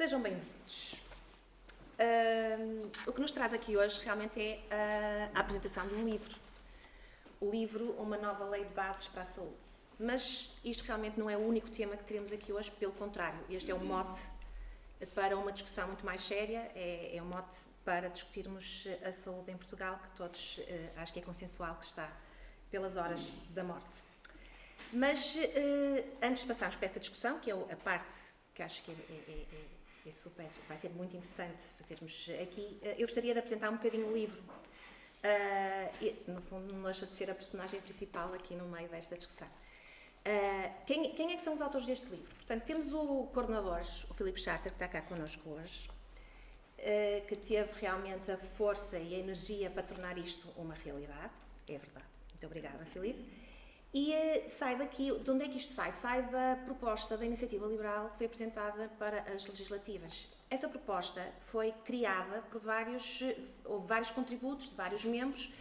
Sejam bem-vindos. O que nos traz aqui hoje realmente é a apresentação de um livro. O livro, Uma Nova Lei de Bases para a Saúde. Mas isto realmente não é o único tema que teremos aqui hoje, pelo contrário. Este é um mote para uma discussão muito mais séria, é um mote para discutirmos a saúde em Portugal, que todos acho que é consensual que está pelas horas da morte. Mas antes de passarmos para essa discussão, que é a parte que acho que é super, vai ser muito interessante fazermos aqui, eu gostaria de apresentar um bocadinho o livro. No fundo, não deixa de ser a personagem principal aqui no meio desta discussão. Quem é que são os autores deste livro? Portanto, temos o coordenador, o Filipe Charter, que está cá connosco hoje, que teve realmente a força e a energia para tornar isto uma realidade. É verdade. Muito obrigada, Filipe. E sai daqui, de onde é que isto sai? Sai da proposta da Iniciativa Liberal que foi apresentada para as legislativas. Essa proposta foi criada por houve vários contributos de vários membros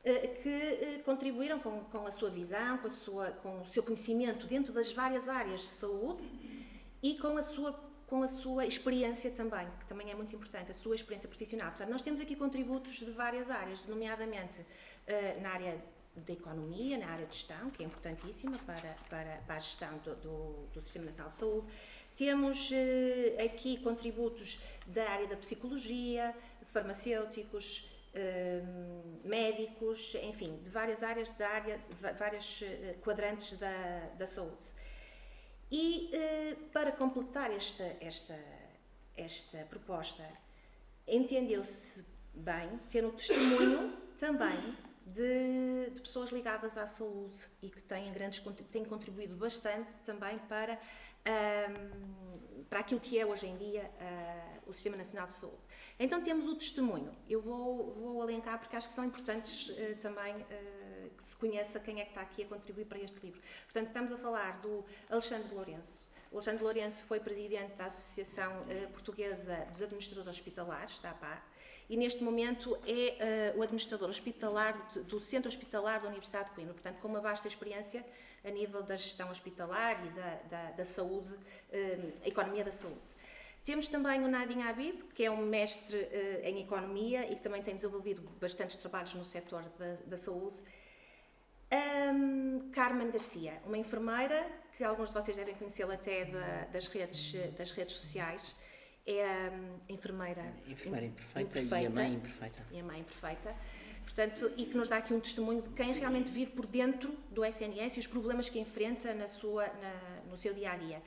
que contribuíram com a sua visão, com o seu conhecimento dentro das várias áreas de saúde e com a sua experiência também, que também é muito importante, a sua experiência profissional. Portanto, nós temos aqui contributos de várias áreas, nomeadamente na área da economia, na área de gestão, que é importantíssima para a gestão do Sistema Nacional de Saúde. Temos aqui contributos da área da psicologia, farmacêuticos, médicos, enfim, de várias áreas da área, vários quadrantes da saúde. E para completar esta proposta, entendeu-se bem ter um testemunho também de pessoas ligadas à saúde e que têm contribuído bastante também para aquilo que é hoje em dia o Sistema Nacional de Saúde. Então temos o testemunho. Eu vou elencar porque acho que são importantes também que se conheça quem é que está aqui a contribuir para este livro. Portanto, estamos a falar do Alexandre Lourenço. O Alexandre Lourenço foi presidente da Associação Portuguesa dos Administradores Hospitalares, da APA, e neste momento é o administrador hospitalar do Centro Hospitalar da Universidade de Coimbra, portanto com uma vasta experiência a nível da gestão hospitalar e da saúde, a economia da saúde. Temos também o Nadim Habib, que é um mestre em economia e que também tem desenvolvido bastantes trabalhos no setor da saúde. Carmen Garcia, uma enfermeira, que alguns de vocês devem conhecê-la até das redes sociais. É a enfermeira imperfeita e a mãe imperfeita. E a mãe imperfeita. Portanto, e que nos dá aqui um testemunho de quem realmente vive por dentro do SNS e os problemas que enfrenta no seu dia-a-dia.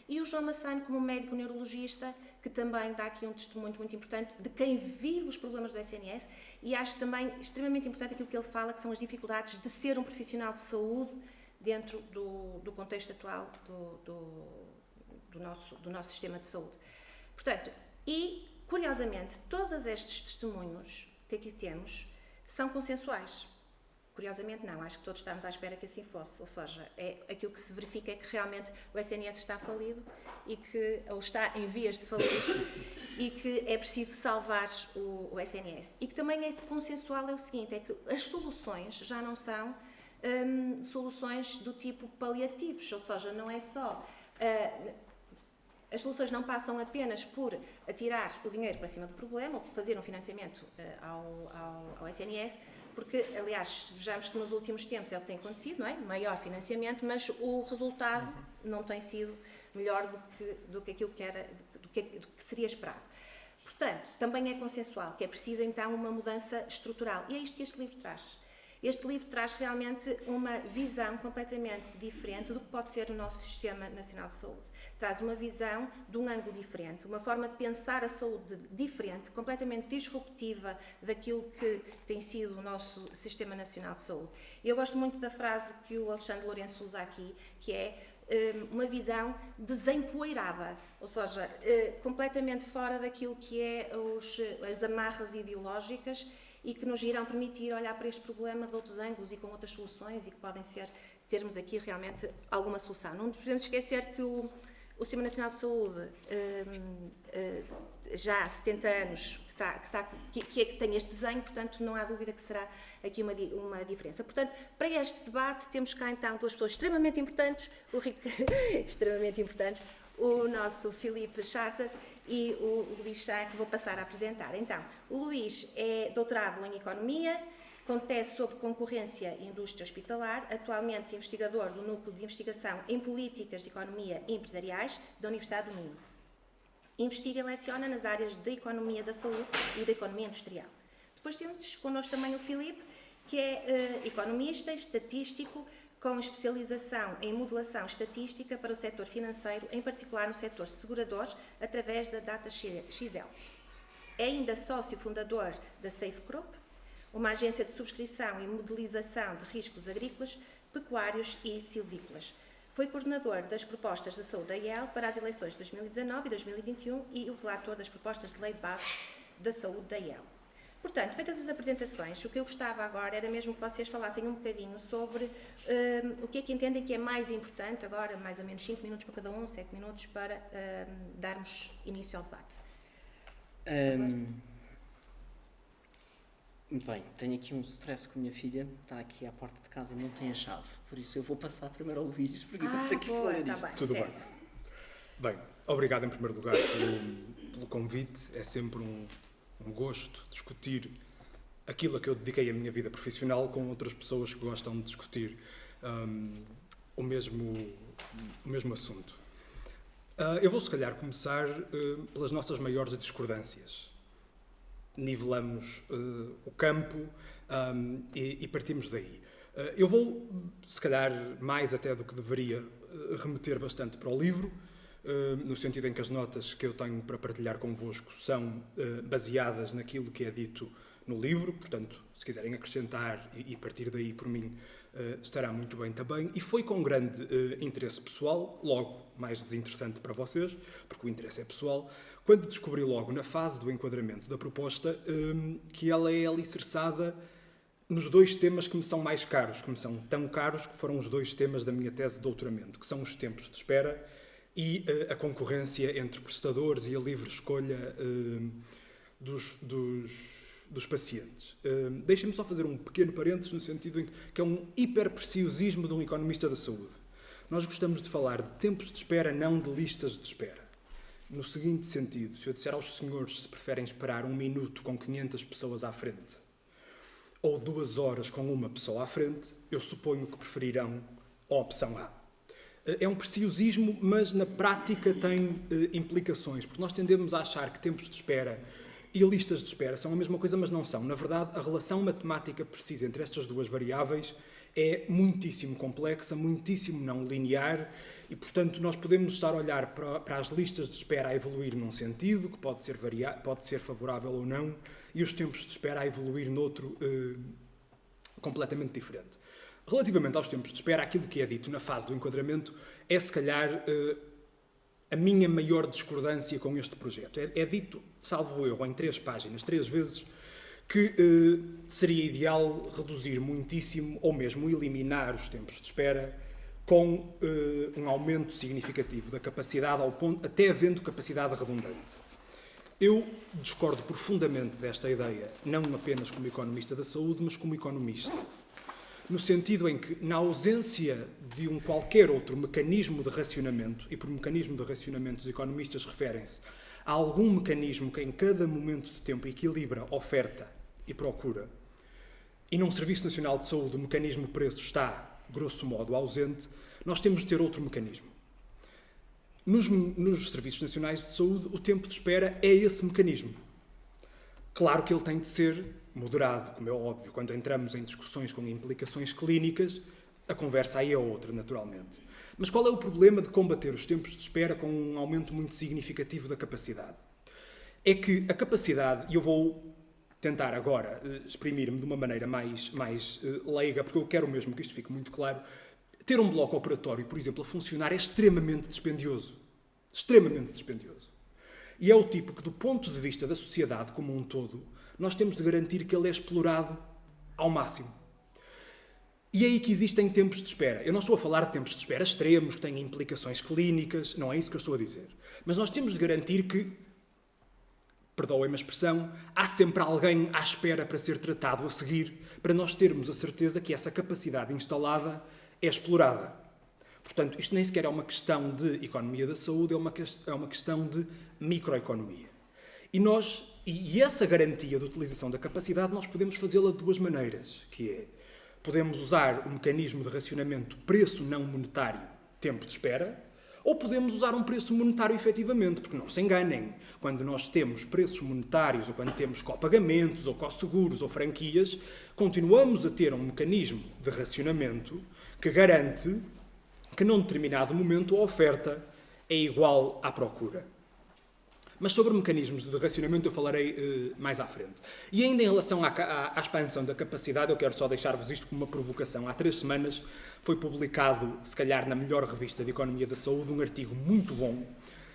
E o João Massano, como médico neurologista, que também dá aqui um testemunho muito importante de quem vive os problemas do SNS, e acho também extremamente importante aquilo que ele fala, que são as dificuldades de ser um profissional de saúde dentro do contexto atual do nosso sistema de saúde. Portanto, e curiosamente, todos estes testemunhos que aqui temos são consensuais. Curiosamente não, acho que todos estamos à espera que assim fosse, ou seja, aquilo que se verifica é que realmente o SNS está falido ou está em vias de falir e que é preciso salvar o SNS. E que também é consensual é o seguinte, é que as soluções já não são soluções do tipo paliativos, ou seja, não é só... As soluções não passam apenas por atirar o dinheiro para cima do problema ou fazer um financiamento ao SNS, porque, aliás, vejamos que nos últimos tempos é o que tem acontecido, não é? Maior financiamento, mas o resultado não tem sido melhor do que aquilo do que seria esperado. Portanto, também é consensual que é preciso, então, uma mudança estrutural. E é isto que este livro traz. Este livro traz realmente uma visão completamente diferente do que pode ser o nosso Sistema Nacional de Saúde. Traz uma visão de um ângulo diferente, uma forma de pensar a saúde diferente, completamente disruptiva daquilo que tem sido o nosso Sistema Nacional de Saúde. Eu gosto muito da frase que o Alexandre Lourenço usa aqui, que é uma visão desempoeirada, ou seja, completamente fora daquilo que é as amarras ideológicas e que nos irão permitir olhar para este problema de outros ângulos e com outras soluções e que podem termos aqui realmente alguma solução. Não podemos esquecer que o Sistema Nacional de Saúde já há 70 anos que tem este desenho, portanto não há dúvida que será aqui uma diferença. Portanto, para este debate temos cá então duas pessoas extremamente importantes, extremamente importantes, o nosso Filipe Charter e o Luís Sá, que vou passar a apresentar. Então, o Luís é doutorado em Economia, com tese sobre concorrência e indústria hospitalar, atualmente investigador do Núcleo de Investigação em Políticas de Economia e Empresariais da Universidade do Minho. Investiga e leciona nas áreas da Economia da Saúde e da Economia Industrial. Depois temos connosco também o Filipe, que é economista, estatístico, com especialização em modelação estatística para o setor financeiro, em particular no setor de seguradores, através da DataXL. É ainda sócio fundador da SafeCrop, uma agência de subscrição e modelização de riscos agrícolas, pecuários e silvícolas. Foi coordenador das propostas da saúde da IEL para as eleições de 2019 e 2021 e o relator das propostas de lei de bases da saúde da IEL. Portanto, feitas as apresentações, o que eu gostava agora era mesmo que vocês falassem um bocadinho sobre o que é que entendem que é mais importante, agora mais ou menos 5 minutos para cada um, 7 minutos, para darmos início ao debate. Muito bem, tenho aqui um stress com a minha filha, está aqui à porta de casa e não tem a chave, por isso eu vou passar primeiro ao Luís, porque eu tenho que falar disto. Bem, tudo certo. Bem, obrigado em primeiro lugar pelo convite, é sempre um gosto discutir aquilo a que eu dediquei a minha vida profissional com outras pessoas que gostam de discutir o mesmo assunto. Eu vou se calhar começar pelas nossas maiores discordâncias. Nivelamos o campo e partimos daí. Eu vou, se calhar, mais até do que deveria, remeter bastante para o livro, no sentido em que as notas que eu tenho para partilhar convosco são baseadas naquilo que é dito no livro, portanto, se quiserem acrescentar e partir daí, por mim, estará muito bem também. E foi com grande interesse pessoal, logo mais desinteressante para vocês, porque o interesse é pessoal, quando descobri logo na fase do enquadramento da proposta que ela é alicerçada nos dois temas que me são mais caros, que me são tão caros que foram os dois temas da minha tese de doutoramento, que são os tempos de espera e a concorrência entre prestadores e a livre escolha dos pacientes. Deixem-me só fazer um pequeno parênteses no sentido em que é um hiperpreciosismo de um economista da saúde. Nós gostamos de falar de tempos de espera, não de listas de espera. No seguinte sentido, se eu disser aos senhores se preferem esperar 1 minuto com 500 pessoas à frente ou 2 horas com uma pessoa à frente, eu suponho que preferirão a opção A. É um preciosismo, mas na prática tem implicações, porque nós tendemos a achar que tempos de espera e listas de espera são a mesma coisa, mas não são. Na verdade, a relação matemática precisa entre estas duas variáveis é muitíssimo complexa, muitíssimo não linear e, portanto, nós podemos estar a olhar para as listas de espera a evoluir num sentido, que pode ser favorável ou não, e os tempos de espera a evoluir noutro completamente diferente. Relativamente aos tempos de espera, aquilo que é dito na fase do enquadramento é, se calhar, a minha maior discordância com este projeto. É dito, salvo erro, em 3 páginas, 3 vezes, que seria ideal reduzir muitíssimo ou mesmo eliminar os tempos de espera com um aumento significativo da capacidade, ao ponto, até havendo capacidade redundante. Eu discordo profundamente desta ideia, não apenas como economista da saúde, mas como economista. No sentido em que, na ausência de um qualquer outro mecanismo de racionamento, e por mecanismo de racionamento os economistas referem-se a algum mecanismo que em cada momento de tempo equilibra oferta e procura, e num Serviço Nacional de Saúde o mecanismo preço está, grosso modo, ausente, nós temos de ter outro mecanismo. Nos Serviços Nacionais de Saúde, o tempo de espera é esse mecanismo. Claro que ele tem de ser moderado, como é óbvio. Quando entramos em discussões com implicações clínicas, a conversa aí é outra, naturalmente. Mas qual é o problema de combater os tempos de espera com um aumento muito significativo da capacidade? É que a capacidade, e eu vou tentar agora exprimir-me de uma maneira mais leiga, porque eu quero mesmo que isto fique muito claro, ter um bloco operatório, por exemplo, a funcionar é extremamente dispendioso. Extremamente dispendioso. E é o tipo que, do ponto de vista da sociedade como um todo, nós temos de garantir que ele é explorado ao máximo. E é aí que existem tempos de espera. Eu não estou a falar de tempos de espera extremos, que têm implicações clínicas, não é isso que eu estou a dizer. Mas nós temos de garantir que, perdoem-me a expressão, há sempre alguém à espera para ser tratado a seguir, para nós termos a certeza que essa capacidade instalada é explorada. Portanto, isto nem sequer é uma questão de economia da saúde, é uma questão de microeconomia. E essa garantia de utilização da capacidade nós podemos fazê-la de duas maneiras, que é, podemos usar o mecanismo de racionamento preço não monetário, tempo de espera, ou podemos usar um preço monetário efetivamente, porque não se enganem, quando nós temos preços monetários, ou quando temos copagamentos, ou co-seguros, ou franquias, continuamos a ter um mecanismo de racionamento que garante que num determinado momento a oferta é igual à procura. Mas sobre mecanismos de racionamento eu falarei mais à frente. E ainda em relação à expansão da capacidade, eu quero só deixar-vos isto como uma provocação. Há 3 semanas foi publicado, se calhar na melhor revista de Economia da Saúde, um artigo muito bom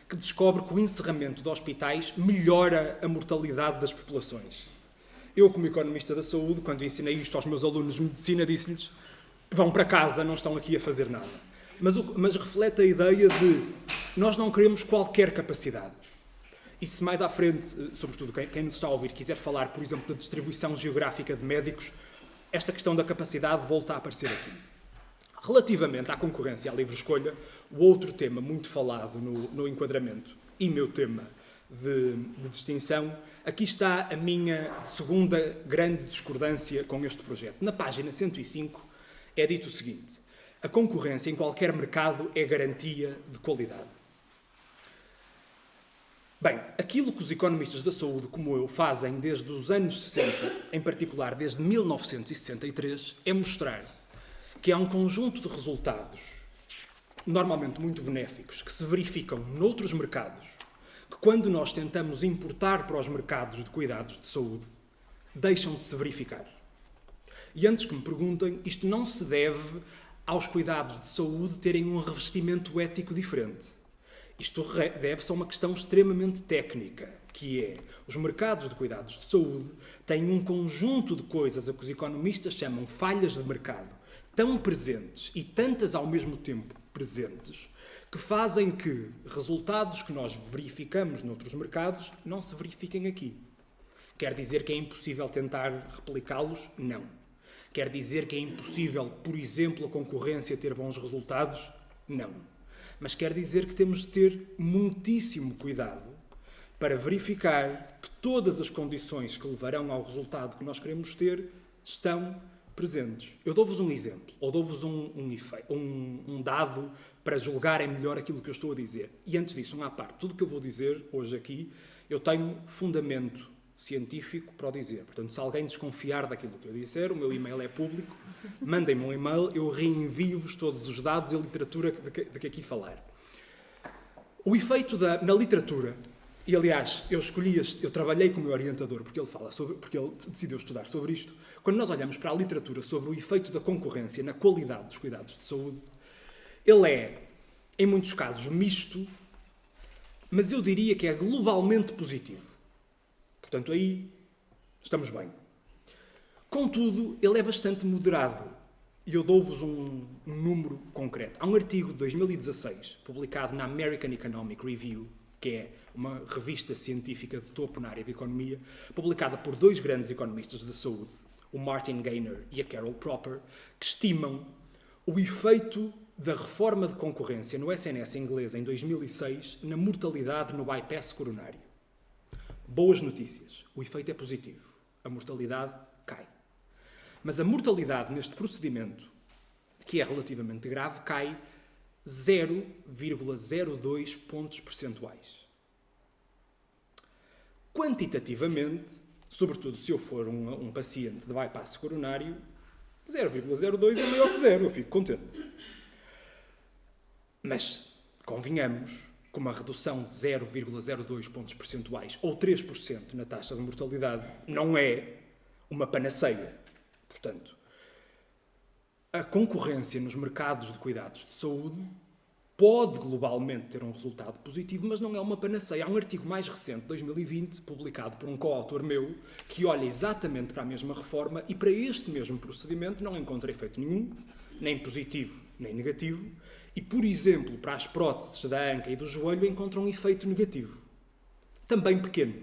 que descobre que o encerramento de hospitais melhora a mortalidade das populações. Eu, como economista da saúde, quando ensinei isto aos meus alunos de medicina, disse-lhes: vão para casa, não estão aqui a fazer nada. Mas reflete a ideia de nós não queremos qualquer capacidade. E se mais à frente, sobretudo quem nos está a ouvir, quiser falar, por exemplo, da distribuição geográfica de médicos, esta questão da capacidade volta a aparecer aqui. Relativamente à concorrência e à livre escolha, o outro tema muito falado no enquadramento e meu tema de distinção, aqui está a minha segunda grande discordância com este projeto. Na página 105 é dito o seguinte: a concorrência em qualquer mercado é garantia de qualidade. Bem, aquilo que os economistas da saúde, como eu, fazem desde os anos 60, em particular desde 1963, é mostrar que há um conjunto de resultados, normalmente muito benéficos, que se verificam noutros mercados, que quando nós tentamos importar para os mercados de cuidados de saúde, deixam de se verificar. E antes que me perguntem, isto não se deve aos cuidados de saúde terem um revestimento ético diferente. Isto deve-se a uma questão extremamente técnica, que é, os mercados de cuidados de saúde têm um conjunto de coisas a que os economistas chamam falhas de mercado, tão presentes e tantas ao mesmo tempo presentes, que fazem que resultados que nós verificamos noutros mercados não se verifiquem aqui. Quer dizer que é impossível tentar replicá-los? Não. Quer dizer que é impossível, por exemplo, a concorrência ter bons resultados? Não. Mas quer dizer que temos de ter muitíssimo cuidado para verificar que todas as condições que levarão ao resultado que nós queremos ter estão presentes. Eu dou-vos um exemplo, ou dou-vos um dado para julgarem melhor aquilo que eu estou a dizer. E antes disso, à parte, tudo o que eu vou dizer hoje aqui, eu tenho fundamento científico para o dizer. Portanto, se alguém desconfiar daquilo que eu disser, o meu e-mail é público, mandem-me um e-mail, eu reenvio-vos todos os dados e a literatura de que aqui falar. O efeito na literatura, e aliás, eu trabalhei com o meu orientador porque ele decidiu estudar sobre isto. Quando nós olhamos para a literatura sobre o efeito da concorrência na qualidade dos cuidados de saúde, ele é, em muitos casos, misto, mas eu diria que é globalmente positivo. Portanto, aí estamos bem. Contudo, ele é bastante moderado. E eu dou-vos um número concreto. Há um artigo de 2016, publicado na American Economic Review, que é uma revista científica de topo na área de economia, publicada por 2 grandes economistas da saúde, o Martin Gaynor e a Carol Proper, que estimam o efeito da reforma de concorrência no SNS inglês em 2006 na mortalidade no bypass coronário. Boas notícias. O efeito é positivo. A mortalidade cai. Mas a mortalidade neste procedimento, que é relativamente grave, cai 0,02 pontos percentuais. Quantitativamente, sobretudo se eu for um paciente de bypass coronário, 0,02 é maior que 0. Eu fico contente. Mas, convenhamos, com uma redução de 0,02 pontos percentuais ou 3% na taxa de mortalidade, não é uma panaceia. Portanto, a concorrência nos mercados de cuidados de saúde pode globalmente ter um resultado positivo, mas não é uma panaceia. Há um artigo mais recente, de 2020, publicado por um coautor meu, que olha exatamente para a mesma reforma e para este mesmo procedimento não encontra efeito nenhum, nem positivo nem negativo, e, por exemplo, para as próteses da anca e do joelho encontra um efeito negativo. Também pequeno.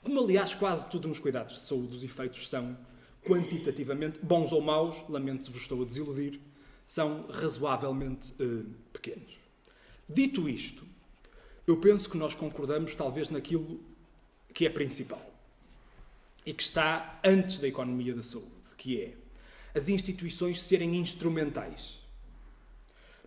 Como, aliás, quase tudo nos cuidados de saúde, os efeitos são quantitativamente, bons ou maus, lamento-vos, estou a desiludir, são razoavelmente pequenos. Dito isto, eu penso que nós concordamos talvez naquilo que é principal e que está antes da economia da saúde, que é as instituições serem instrumentais.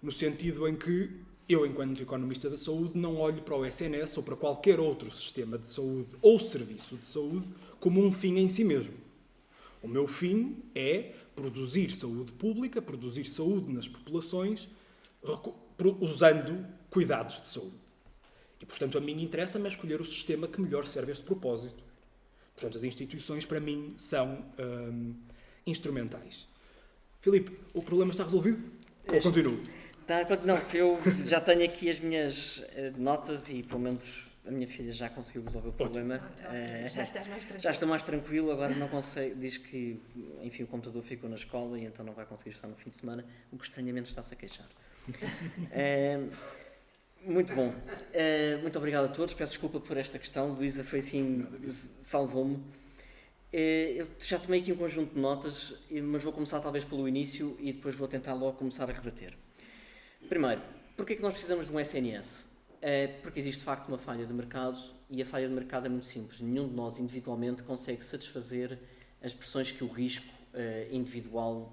No sentido em que eu, enquanto economista da saúde, não olho para o SNS ou para qualquer outro sistema de saúde ou serviço de saúde como um fim em si mesmo. O meu fim é produzir saúde pública, produzir saúde nas populações, usando cuidados de saúde. E, portanto, a mim interessa-me escolher o sistema que melhor serve a este propósito. Portanto, as instituições, para mim, são instrumentais. Filipe, o problema está resolvido? Ou continuo? Não, eu já tenho aqui as minhas notas e, pelo menos, a minha filha já conseguiu resolver o problema. Já estás mais tranquilo. Já estou mais tranquilo, agora não consegue. Diz que, enfim, o computador ficou na escola e então não vai conseguir estar no fim de semana, o que estranhamente está-se a queixar. Muito bom. Muito obrigado a todos. Peço desculpa por esta questão. Luísa foi assim, salvou-me. Eu já tomei aqui um conjunto de notas, mas vou começar talvez pelo início e depois vou tentar logo começar a rebater. Primeiro, porquê é que nós precisamos de um SNS? Porque existe de facto uma falha de mercado e a falha de mercado é muito simples. Nenhum de nós individualmente consegue satisfazer as pressões que o risco individual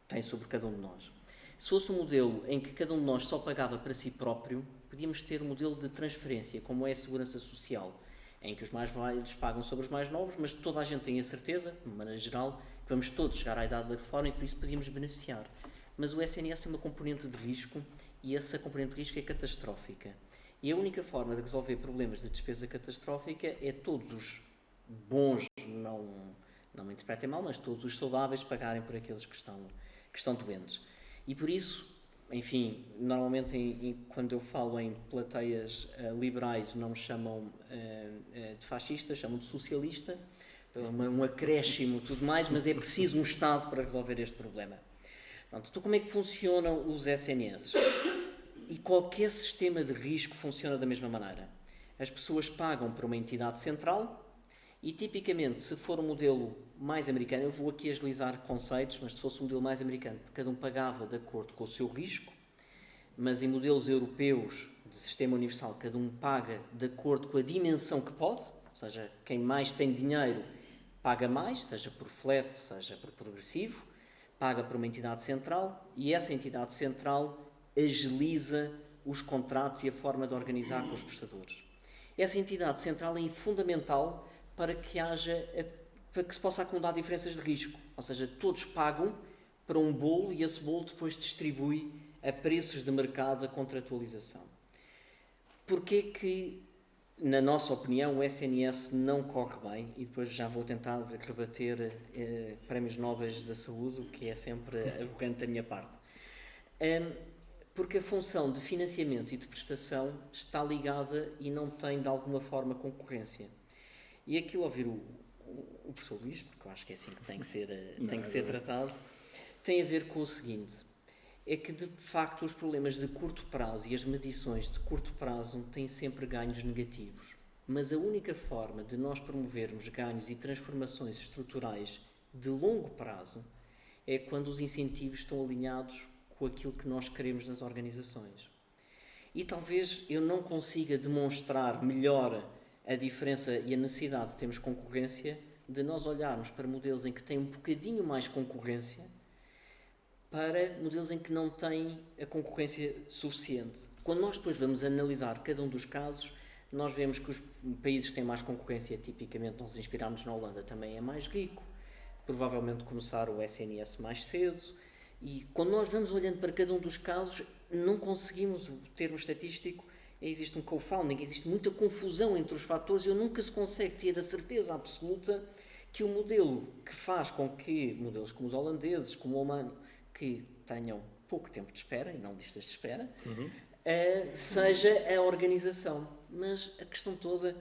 tem sobre cada um de nós. Se fosse um modelo em que cada um de nós só pagava para si próprio, podíamos ter um modelo de transferência, como é a segurança social, em que os mais velhos pagam sobre os mais novos, mas toda a gente tem a certeza, de maneira geral, que vamos todos chegar à idade da reforma e por isso podíamos beneficiar. Mas o SNS é uma componente de risco e essa componente de risco é catastrófica. E a única forma de resolver problemas de despesa catastrófica é todos os bons, não me interpretem mal, mas todos os saudáveis pagarem por aqueles que estão doentes. E por isso, enfim, normalmente quando eu falo em plateias liberais não me chamam de fascista, chamam de socialista, um acréscimo e tudo mais, mas é preciso um Estado para resolver este problema. Pronto, então como é que funcionam os SNS? E qualquer sistema de risco funciona da mesma maneira. As pessoas pagam por uma entidade central e, tipicamente, se for um modelo mais americano, eu vou aqui agilizar conceitos, mas se fosse um modelo mais americano, cada um pagava de acordo com o seu risco, mas em modelos europeus de sistema universal, cada um paga de acordo com a dimensão que pode, ou seja, quem mais tem dinheiro paga mais, seja por flat, seja por progressivo, paga por uma entidade central e essa entidade central agiliza os contratos e a forma de organizar com os prestadores. Essa entidade central é fundamental para que se possa acomodar diferenças de risco, ou seja, todos pagam para um bolo e esse bolo depois distribui a preços de mercado a contratualização. Porquê que, na nossa opinião, o SNS não corre bem? E depois já vou tentar rebater prémios nobres da saúde, o que é sempre aberrante da minha parte. Porque a função de financiamento e de prestação está ligada e não tem, de alguma forma, concorrência. E aquilo, ao ouvir o professor Luís, porque eu acho que é assim que tem que ser tratado, tem a ver com o seguinte, é que, de facto, os problemas de curto prazo e as medições de curto prazo têm sempre ganhos negativos. Mas a única forma de nós promovermos ganhos e transformações estruturais de longo prazo é quando os incentivos estão alinhados com aquilo que nós queremos nas organizações. E talvez eu não consiga demonstrar melhor a diferença e a necessidade de termos concorrência de nós olharmos para modelos em que tem um bocadinho mais concorrência para modelos em que não têm a concorrência suficiente. Quando nós depois vamos analisar cada um dos casos, nós vemos que os países que têm mais concorrência, tipicamente nós inspiramos na Holanda, também é mais rico, provavelmente começaram o SNS mais cedo, e quando nós vamos olhando para cada um dos casos, não conseguimos, o termo estatístico, existe um co-founding, existe muita confusão entre os fatores e nunca se consegue ter a certeza absoluta que o modelo que faz com que modelos como os holandeses, como o alemão, que tenham pouco tempo de espera, e não listas de espera, seja a organização. Mas a questão toda,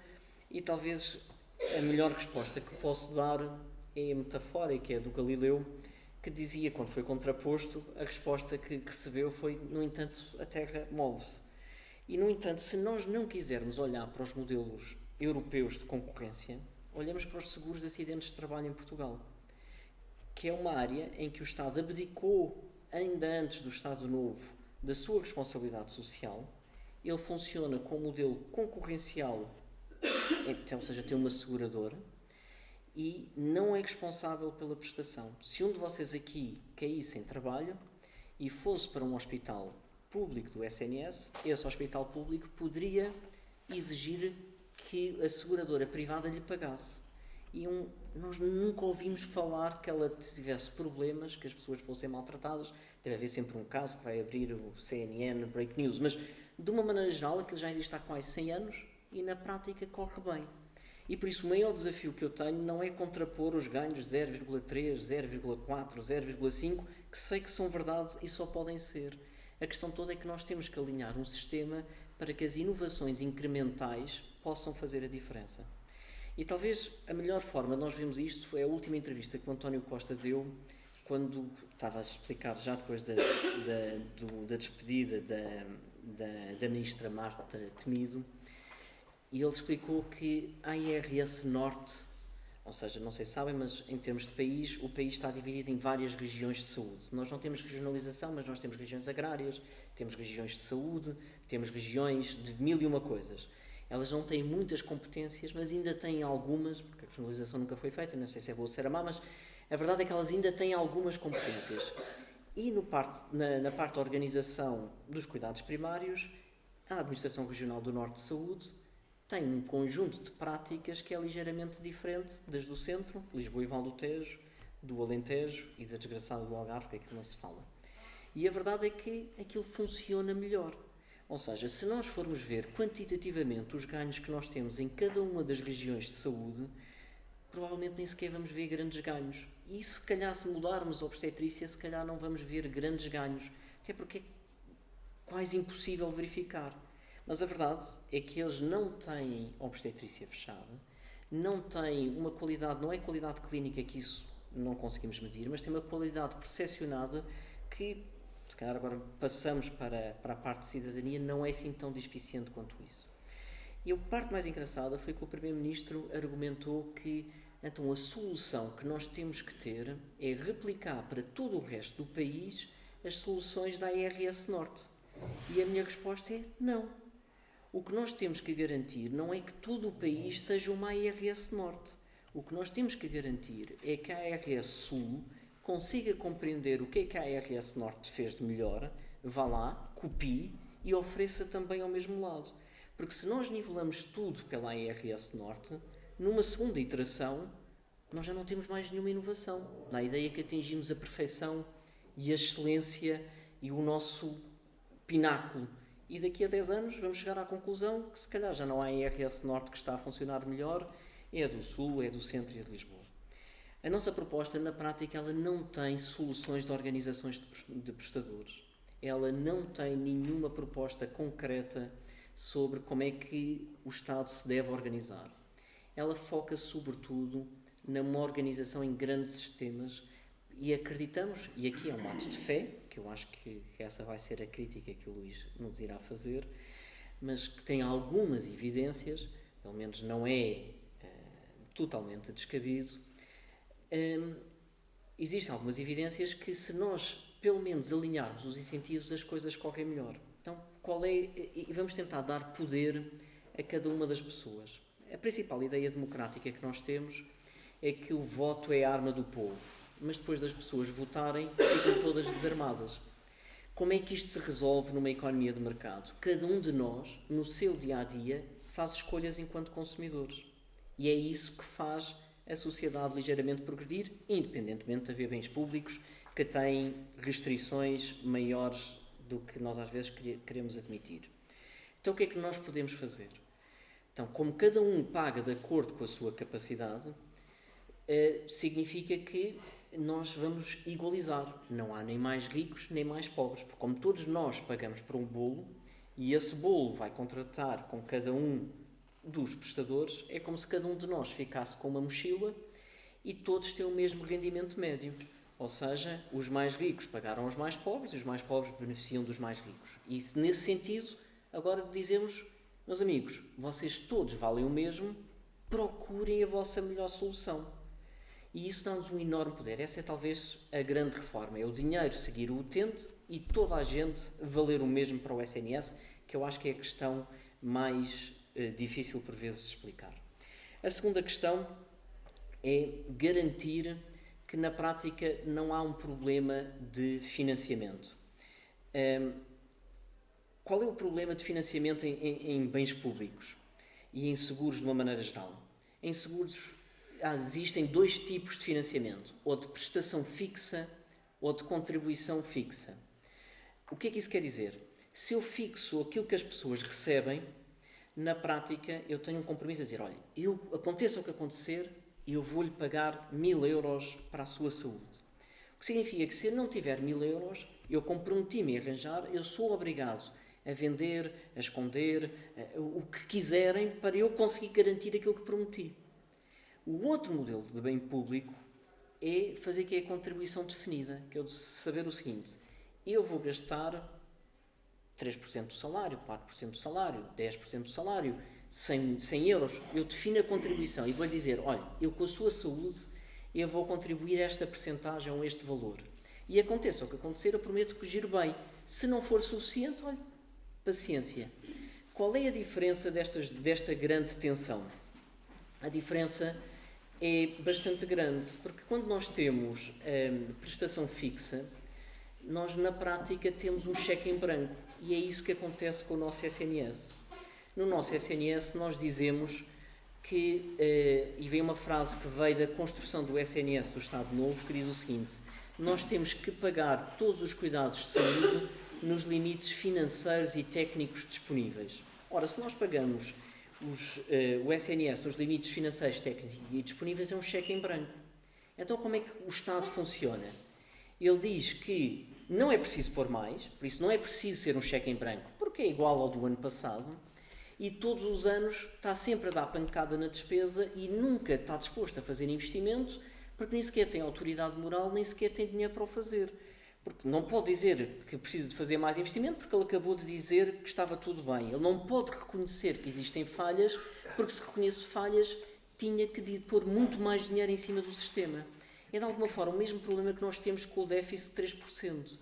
e talvez a melhor resposta que posso dar é a metafórica, é do Galileu, que dizia, quando foi contraposto, a resposta que recebeu foi, no entanto, a Terra move-se. E, no entanto, se nós não quisermos olhar para os modelos europeus de concorrência, olhamos para os seguros de acidentes de trabalho em Portugal, que é uma área em que o Estado abdicou ainda antes do Estado Novo, da sua responsabilidade social. Ele funciona com um modelo concorrencial, ou seja, tem uma seguradora, e não é responsável pela prestação. Se um de vocês aqui caísse em trabalho e fosse para um hospital público do SNS, esse hospital público poderia exigir que a seguradora privada lhe pagasse. E nós nunca ouvimos falar que ela tivesse problemas, que as pessoas fossem maltratadas. Deve haver sempre um caso que vai abrir o CNN, Break News, mas de uma maneira geral aquilo já existe há quase 100 anos e na prática corre bem. E por isso o maior desafio que eu tenho não é contrapor os ganhos 0,3, 0,4, 0,5, que sei que são verdade e só podem ser. A questão toda é que nós temos que alinhar um sistema para que as inovações incrementais possam fazer a diferença. E talvez a melhor forma de nós vermos isto foi a última entrevista que o António Costa deu quando estava a explicar, já depois da despedida da ministra Marta Temido, e ele explicou que a IRS Norte, ou seja, não sei se sabem, mas em termos de país, o país está dividido em várias regiões de saúde. Nós não temos regionalização, mas nós temos regiões agrárias, temos regiões de saúde, temos regiões de 1001 coisas. Elas não têm muitas competências, mas ainda têm algumas, porque a regionalização nunca foi feita, não sei se é boa ou se era má, mas a verdade é que elas ainda têm algumas competências. E na parte da organização dos cuidados primários, a Administração Regional do Norte de Saúde tem um conjunto de práticas que é ligeiramente diferente das do centro, Lisboa e Val do Tejo, do Alentejo e da desgraçada do Algarve, que aquilo não se fala. E a verdade é que aquilo funciona melhor. Ou seja, se nós formos ver quantitativamente os ganhos que nós temos em cada uma das regiões de saúde, provavelmente nem sequer vamos ver grandes ganhos. E se calhar se mudarmos a obstetrícia, se calhar não vamos ver grandes ganhos. Até porque é quase impossível verificar. Mas a verdade é que eles não têm obstetrícia fechada, não têm uma qualidade, não é qualidade clínica, que isso não conseguimos medir, mas tem uma qualidade percepcionada que, se calhar agora passamos para a parte de cidadania, não é assim tão despiciente quanto isso. E a parte mais engraçada foi que o Primeiro-Ministro argumentou que então a solução que nós temos que ter é replicar para todo o resto do país as soluções da IRS Norte. E a minha resposta é não. O que nós temos que garantir não é que todo o país seja uma IRS Norte. O que nós temos que garantir é que a IRS Sul consiga compreender o que a IRS Norte fez de melhor, vá lá, copie e ofereça também ao mesmo lado. Porque se nós nivelamos tudo pela IRS Norte, numa segunda iteração, nós já não temos mais nenhuma inovação. Dá a ideia que atingimos a perfeição e a excelência e o nosso pináculo. E daqui a 10 anos vamos chegar à conclusão que se calhar já não há a IRS Norte que está a funcionar melhor, é a do Sul, é a do Centro e a de Lisboa. A nossa proposta, na prática, ela não tem soluções de organizações de prestadores. Ela não tem nenhuma proposta concreta sobre como é que o Estado se deve organizar. Ela foca sobretudo numa organização em grandes sistemas e acreditamos, e aqui é um ato de fé, que eu acho que essa vai ser a crítica que o Luís nos irá fazer, mas que tem algumas evidências, pelo menos não é totalmente descabido. Existem algumas evidências que, se nós pelo menos alinharmos os incentivos, as coisas correm melhor. Então, e vamos tentar dar poder a cada uma das pessoas. A principal ideia democrática que nós temos é que o voto é a arma do povo, mas depois das pessoas votarem, ficam todas desarmadas. Como é que isto se resolve numa economia de mercado? Cada um de nós, no seu dia-a-dia, faz escolhas enquanto consumidores. E é isso que faz a sociedade ligeiramente progredir, independentemente de haver bens públicos que têm restrições maiores do que nós às vezes queremos admitir. Então o que é que nós podemos fazer? Então, como cada um paga de acordo com a sua capacidade, significa que nós vamos igualizar. Não há nem mais ricos nem mais pobres, porque como todos nós pagamos por um bolo e esse bolo vai contratar com cada um dos prestadores, é como se cada um de nós ficasse com uma mochila e todos têm o mesmo rendimento médio. Ou seja, os mais ricos pagaram aos mais pobres e os mais pobres beneficiam dos mais ricos. E nesse sentido, agora dizemos, meus amigos, vocês todos valem o mesmo, procurem a vossa melhor solução. E isso dá-nos um enorme poder. Essa é talvez a grande reforma. É o dinheiro seguir o utente e toda a gente valer o mesmo para o SNS, que eu acho que é a questão mais difícil por vezes de explicar. A segunda questão é garantir que na prática não há um problema de financiamento. Qual é o problema de financiamento em bens públicos e em seguros de uma maneira geral? Em seguros existem dois tipos de financiamento, ou de prestação fixa ou de contribuição fixa. O que é que isso quer dizer? Se eu fixo aquilo que as pessoas recebem, na prática eu tenho um compromisso a dizer, olha, aconteça o que acontecer, eu vou-lhe pagar 1.000 euros para a sua saúde. O que significa que se eu não tiver 1.000 euros, eu comprometi-me a arranjar, eu sou obrigado a vender, a esconder, o que quiserem para eu conseguir garantir aquilo que prometi. O outro modelo de bem público é fazer que é a contribuição definida, que é de saber o seguinte, eu vou gastar 3% do salário, 4% do salário, 10% do salário, 100 euros, eu defino a contribuição e vou-lhe dizer, olha, eu com a sua saúde, eu vou contribuir esta percentagem ou este valor. E aconteça o que acontecer, eu prometo que giro bem. Se não for suficiente, olha, paciência. Qual é a diferença desta grande tensão? A diferença é bastante grande, porque quando nós temos prestação fixa, nós na prática temos um cheque em branco e é isso que acontece com o nosso SNS. No nosso SNS nós dizemos que, e vem uma frase que veio da construção do SNS do Estado Novo, que diz o seguinte, nós temos que pagar todos os cuidados de saúde nos limites financeiros e técnicos disponíveis. Ora, se nós pagamos o SNS nos limites financeiros, técnicos e disponíveis, é um cheque em branco. Então como é que o Estado funciona? Ele diz que não é preciso pôr mais, por isso não é preciso ser um cheque em branco, porque é igual ao do ano passado, e todos os anos está sempre a dar pancada na despesa e nunca está disposto a fazer investimento, porque nem sequer tem autoridade moral, nem sequer tem dinheiro para o fazer. Porque não pode dizer que precisa de fazer mais investimento, porque ele acabou de dizer que estava tudo bem. Ele não pode reconhecer que existem falhas, porque se reconhece falhas, tinha que pôr muito mais dinheiro em cima do sistema. É de alguma forma o mesmo problema que nós temos com o déficit de 3%.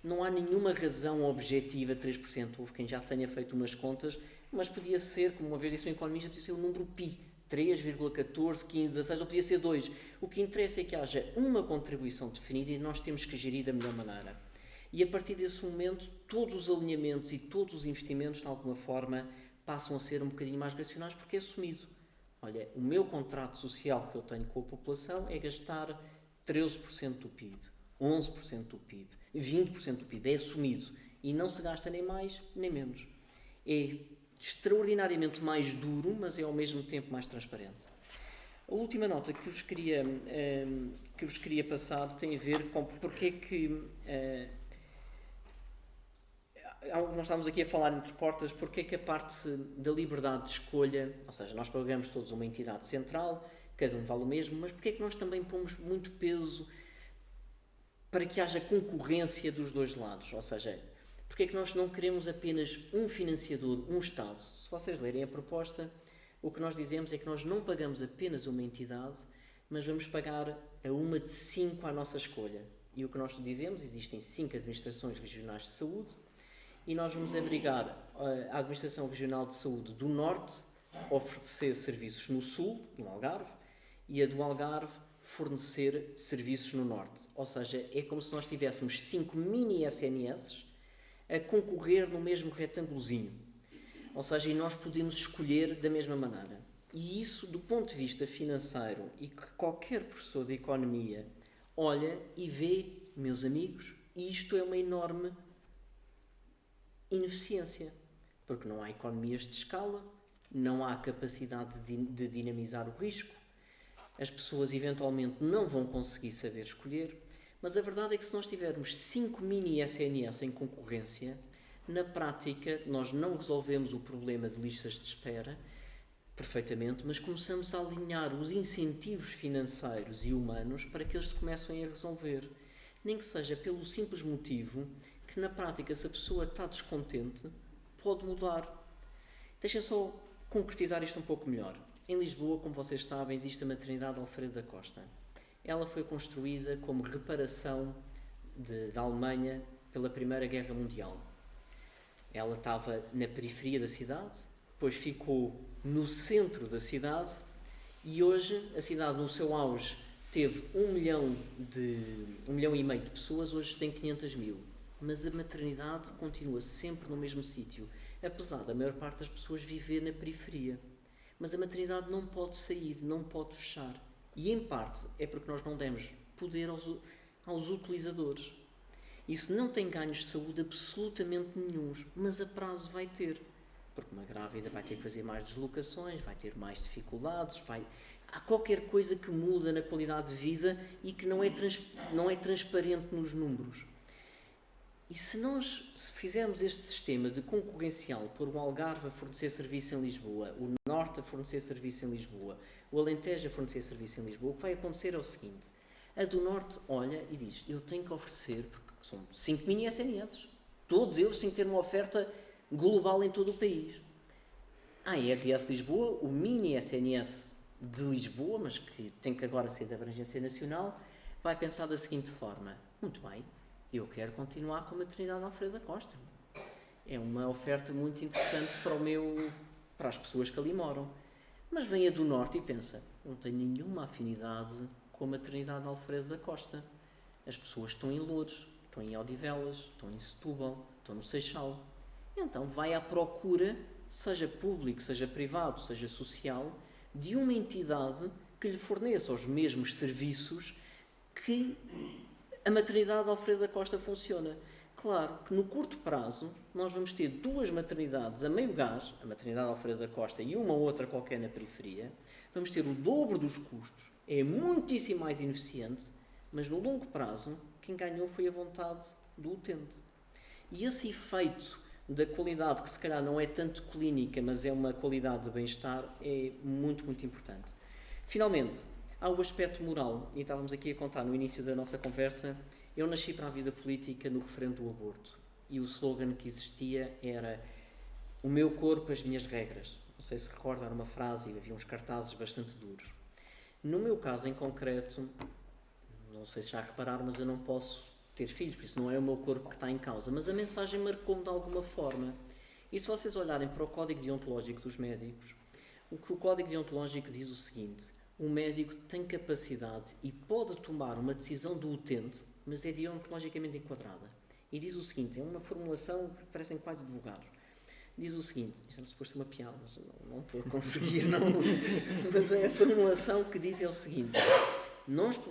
Não há nenhuma razão objetiva de 3%. Houve quem já tenha feito umas contas, mas podia ser, como uma vez disse um economista, podia ser o número pi. 3,14, 15, 16, ou podia ser 2. O que interessa é que haja uma contribuição definida e nós temos que gerir da melhor maneira. E a partir desse momento, todos os alinhamentos e todos os investimentos, de alguma forma, passam a ser um bocadinho mais racionais, porque é assumido. Olha, o meu contrato social que eu tenho com a população é gastar 13% do PIB, 11% do PIB, 20% do PIB. É assumido. E não se gasta nem mais, nem menos. É extraordinariamente mais duro, mas é ao mesmo tempo mais transparente. A última nota que vos queria passar tem a ver com porque é que nós estamos aqui a falar entre portas, porque é que a parte da liberdade de escolha, ou seja, nós pagamos todos uma entidade central, cada um vale o mesmo, mas porque é que nós também pomos muito peso para que haja concorrência dos dois lados, ou seja, porque é que nós não queremos apenas um financiador, um Estado? Se vocês lerem a proposta, o que nós dizemos é que nós não pagamos apenas uma entidade, mas vamos pagar a uma de 5 à nossa escolha. E o que nós dizemos, existem 5 administrações regionais de saúde e nós vamos obrigar a Administração Regional de Saúde do Norte a oferecer serviços no Sul, no Algarve, e a do Algarve fornecer serviços no Norte. Ou seja, é como se nós tivéssemos 5 mini SNS a concorrer no mesmo retângulozinho. Ou seja, e nós podemos escolher da mesma maneira. E isso, do ponto de vista financeiro, e que qualquer professor de economia olha e vê, meus amigos, isto é uma enorme ineficiência. Porque não há economias de escala, não há capacidade de dinamizar o risco, as pessoas eventualmente não vão conseguir saber escolher. Mas a verdade é que se nós tivermos 5 mini SNS em concorrência, na prática nós não resolvemos o problema de listas de espera perfeitamente, mas começamos a alinhar os incentivos financeiros e humanos para que eles se comecem a resolver. Nem que seja pelo simples motivo que na prática, se a pessoa está descontente, pode mudar. Deixem só concretizar isto um pouco melhor. Em Lisboa, como vocês sabem, existe a maternidade Alfredo da Costa. ela foi construída como reparação da Alemanha pela Primeira Guerra Mundial. Ela estava na periferia da cidade, depois ficou no centro da cidade e hoje a cidade no seu auge teve 1 milhão e meio de pessoas, hoje tem 500 mil. Mas a maternidade continua sempre no mesmo sítio, apesar da maior parte das pessoas viver na periferia. Mas a maternidade não pode sair, não pode fechar. E em parte é porque nós não demos poder aos utilizadores. Isso não tem ganhos de saúde absolutamente nenhuns, mas a prazo vai ter. Porque uma grávida vai ter que fazer mais deslocações, vai ter mais dificuldades, há qualquer coisa que muda na qualidade de vida e que não é transparente nos números. E se fizermos este sistema de concorrencial, por o Algarve a fornecer serviço em Lisboa, o Norte a fornecer serviço em Lisboa, o Alentejo a fornecer serviço em Lisboa, o que vai acontecer é o seguinte: a do Norte olha e diz, eu tenho que oferecer, porque são 5 mini SNS, todos eles têm que ter uma oferta global em todo o país. A IRS Lisboa, o mini SNS de Lisboa, mas que tem que agora ser de abrangência nacional, vai pensar da seguinte forma: muito bem, eu quero continuar com a maternidade Alfredo da Costa. É uma oferta muito interessante para as pessoas que ali moram. Mas vem a do Norte e pensa, eu não tenho nenhuma afinidade com a maternidade Alfredo da Costa. As pessoas estão em Loures, estão em Odivelas, estão em Setúbal, estão no Seixal. Então vai à procura, seja público, seja privado, seja social, de uma entidade que lhe forneça os mesmos serviços que a maternidade Alfredo da Costa funciona. Claro que no curto prazo nós vamos ter 2 maternidades a meio gás, a maternidade Alfredo da Costa e uma outra qualquer na periferia, vamos ter o dobro dos custos, é muitíssimo mais ineficiente, mas no longo prazo quem ganhou foi a vontade do utente. E esse efeito da qualidade, que se calhar não é tanto clínica, mas é uma qualidade de bem-estar, é muito, muito importante. Finalmente, há o aspecto moral, e estávamos aqui a contar no início da nossa conversa, eu nasci para a vida política no referendo do aborto, e o slogan que existia era o meu corpo, as minhas regras. Não sei se recordam, era uma frase e havia uns cartazes bastante duros. No meu caso em concreto, não sei se já repararam, mas eu não posso ter filhos, por isso não é o meu corpo que está em causa, mas a mensagem marcou-me de alguma forma. E se vocês olharem para o Código Deontológico dos Médicos, o que o Código Deontológico diz o seguinte: o médico tem capacidade e pode tomar uma decisão do utente, mas é deontologicamente enquadrada. E diz o seguinte, é uma formulação que parecem quase advogados. Diz o seguinte, isto é suposto ser uma piada, mas não estou a conseguir, não. Mas a formulação que diz é o seguinte: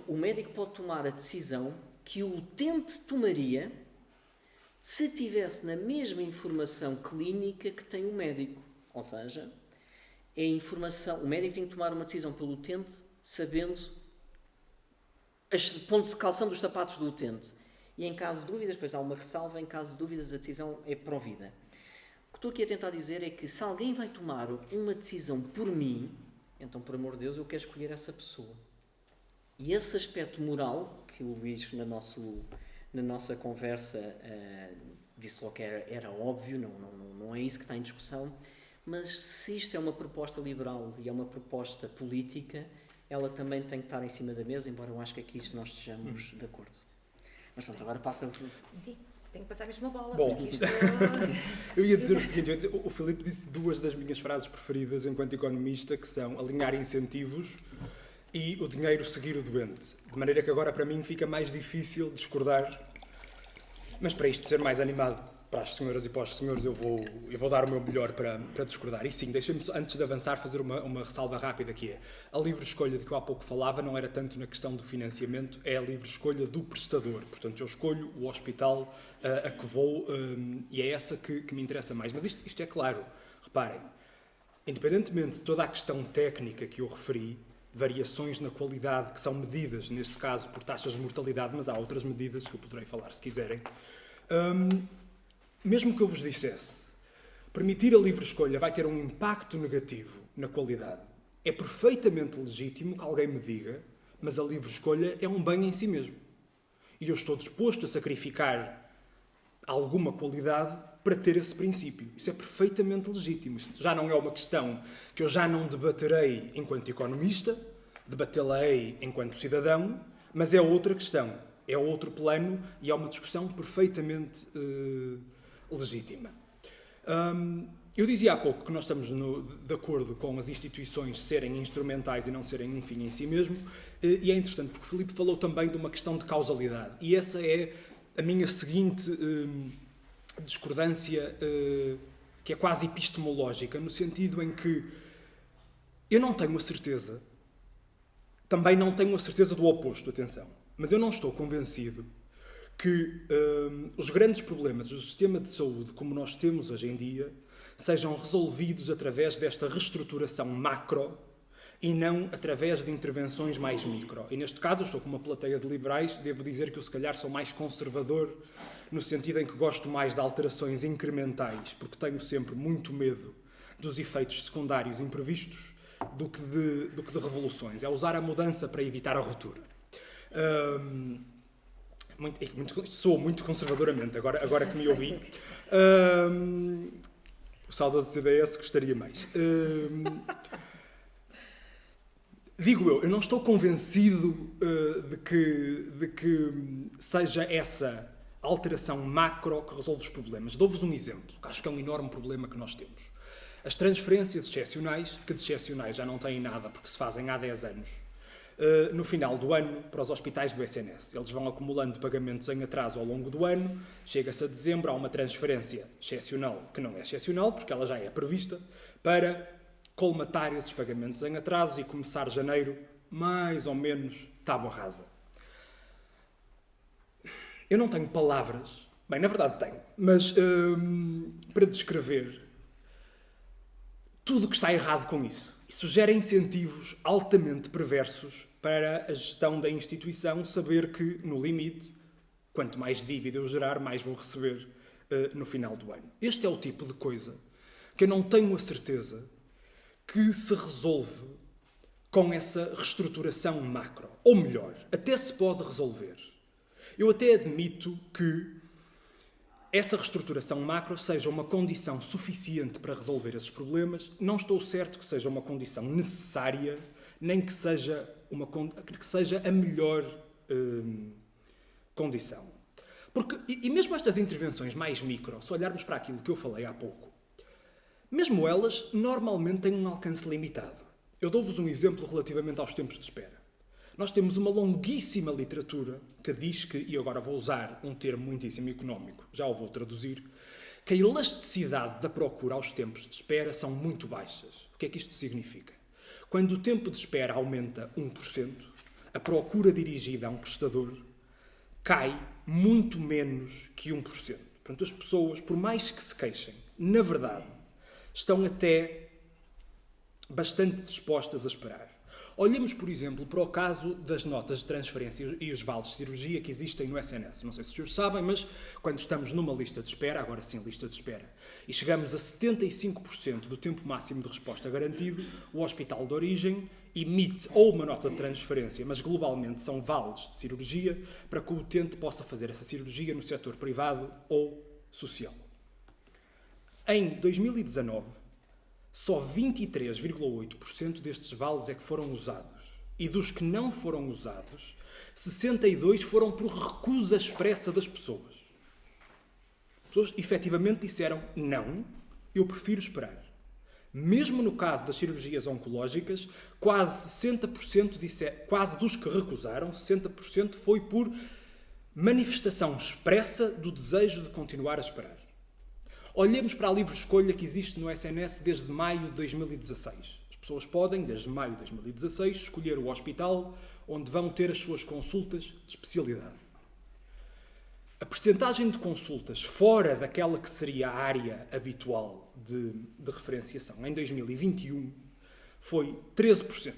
o médico pode tomar a decisão que o utente tomaria se tivesse na mesma informação clínica que tem o médico. Ou seja, é a informação, o médico tem que tomar uma decisão pelo utente sabendo ponto de calção dos sapatos do utente. E em caso de dúvidas, depois há uma ressalva, em caso de dúvidas a decisão é provida. O que estou aqui a tentar dizer é que se alguém vai tomar uma decisão por mim, então, por amor de Deus, eu quero escolher essa pessoa. E esse aspecto moral, que o Luís, na nossa conversa, disse logo que era óbvio, não é isso que está em discussão, mas se isto é uma proposta liberal e é uma proposta política, ela também tem que estar em cima da mesa, embora eu acho que aqui nós estejamos de acordo. Mas pronto, agora passa... Sim, tenho que passar mesmo a bola. Bom, porque isto... eu ia dizer o seguinte, o Filipe disse 2 das minhas frases preferidas enquanto economista, que são alinhar incentivos e o dinheiro seguir o doente. De maneira que agora para mim fica mais difícil discordar, mas para isto ser mais animado para as senhoras e para os senhores eu vou dar o meu melhor para discordar. E sim, deixem-me antes de avançar fazer uma ressalva rápida, que é a livre escolha de que eu há pouco falava não era tanto na questão do financiamento, é a livre escolha do prestador. Portanto, eu escolho o hospital a que vou e é essa que me interessa mais. Mas isto é claro, reparem, independentemente de toda a questão técnica que eu referi, variações na qualidade que são medidas, neste caso por taxas de mortalidade, mas há outras medidas que eu poderei falar se quiserem, mesmo que eu vos dissesse, permitir a livre escolha vai ter um impacto negativo na qualidade. É perfeitamente legítimo que alguém me diga, mas a livre escolha é um bem em si mesmo. E eu estou disposto a sacrificar alguma qualidade para ter esse princípio. Isso é perfeitamente legítimo. Isso já não é uma questão que eu já não debaterei enquanto economista, debatê-la-ei enquanto cidadão, mas é outra questão, é outro plano e é uma discussão perfeitamente legítima. Eu dizia há pouco que nós estamos de acordo com as instituições serem instrumentais e não serem um fim em si mesmo, e é interessante porque o Filipe falou também de uma questão de causalidade, e essa é a minha seguinte discordância, que é quase epistemológica, no sentido em que eu não tenho a certeza, também não tenho a certeza do oposto, atenção, mas eu não estou convencido que os grandes problemas do sistema de saúde, como nós temos hoje em dia, sejam resolvidos através desta reestruturação macro e não através de intervenções mais micro. E neste caso, eu estou com uma plateia de liberais, devo dizer que eu se calhar sou mais conservador, no sentido em que gosto mais de alterações incrementais, porque tenho sempre muito medo dos efeitos secundários imprevistos do que de revoluções. É usar a mudança para evitar a ruptura. Sou muito conservadoramente, agora que me ouvi. O saudoso CDS gostaria mais. Digo eu não estou convencido de que seja essa alteração macro que resolve os problemas. Dou-vos um exemplo, que acho que é um enorme problema que nós temos. As transferências excepcionais, que de excepcionais já não têm nada porque se fazem há 10 anos, no final do ano, para os hospitais do SNS. Eles vão acumulando pagamentos em atraso ao longo do ano, chega-se a dezembro, há uma transferência excepcional, que não é excepcional, porque ela já é prevista, para colmatar esses pagamentos em atraso e começar janeiro, mais ou menos, tábua rasa. Eu não tenho palavras, bem, na verdade tenho, mas para descrever tudo o que está errado com isso. Isso gera incentivos altamente perversos para a gestão da instituição saber que, no limite, quanto mais dívida eu gerar, mais vou receber no final do ano. Este é o tipo de coisa que eu não tenho a certeza que se resolve com essa reestruturação macro. Ou melhor, até se pode resolver. Eu até admito que essa reestruturação macro seja uma condição suficiente para resolver esses problemas. Não estou certo que seja uma condição necessária, nem que seja a melhor condição. Porque, e mesmo estas intervenções mais micro, se olharmos para aquilo que eu falei há pouco, mesmo elas normalmente têm um alcance limitado. Eu dou-vos um exemplo relativamente aos tempos de espera. Nós temos uma longuíssima literatura que diz que, e agora vou usar um termo muitíssimo económico, já o vou traduzir, que a elasticidade da procura aos tempos de espera são muito baixas. O que é que isto significa? Quando o tempo de espera aumenta 1%, a procura dirigida a um prestador cai muito menos que 1%. Portanto, as pessoas, por mais que se queixem, na verdade, estão até bastante dispostas a esperar. Olhemos, por exemplo, para o caso das notas de transferência e os vales de cirurgia que existem no SNS. Não sei se os senhores sabem, mas quando estamos numa lista de espera, agora sim, lista de espera, e chegamos a 75% do tempo máximo de resposta garantido, o hospital de origem emite ou uma nota de transferência, mas globalmente são vales de cirurgia, para que o utente possa fazer essa cirurgia no setor privado ou social. Em 2019, só 23,8% destes vales é que foram usados. E dos que não foram usados, 62% foram por recusa expressa das pessoas. As pessoas efetivamente disseram, não, eu prefiro esperar. Mesmo no caso das cirurgias oncológicas, quase 60% quase dos que recusaram, 60% foi por manifestação expressa do desejo de continuar a esperar. Olhemos para a livre escolha que existe no SNS desde maio de 2016. As pessoas podem, desde maio de 2016, escolher o hospital onde vão ter as suas consultas de especialidade. A percentagem de consultas fora daquela que seria a área habitual de referenciação em 2021 foi 13%.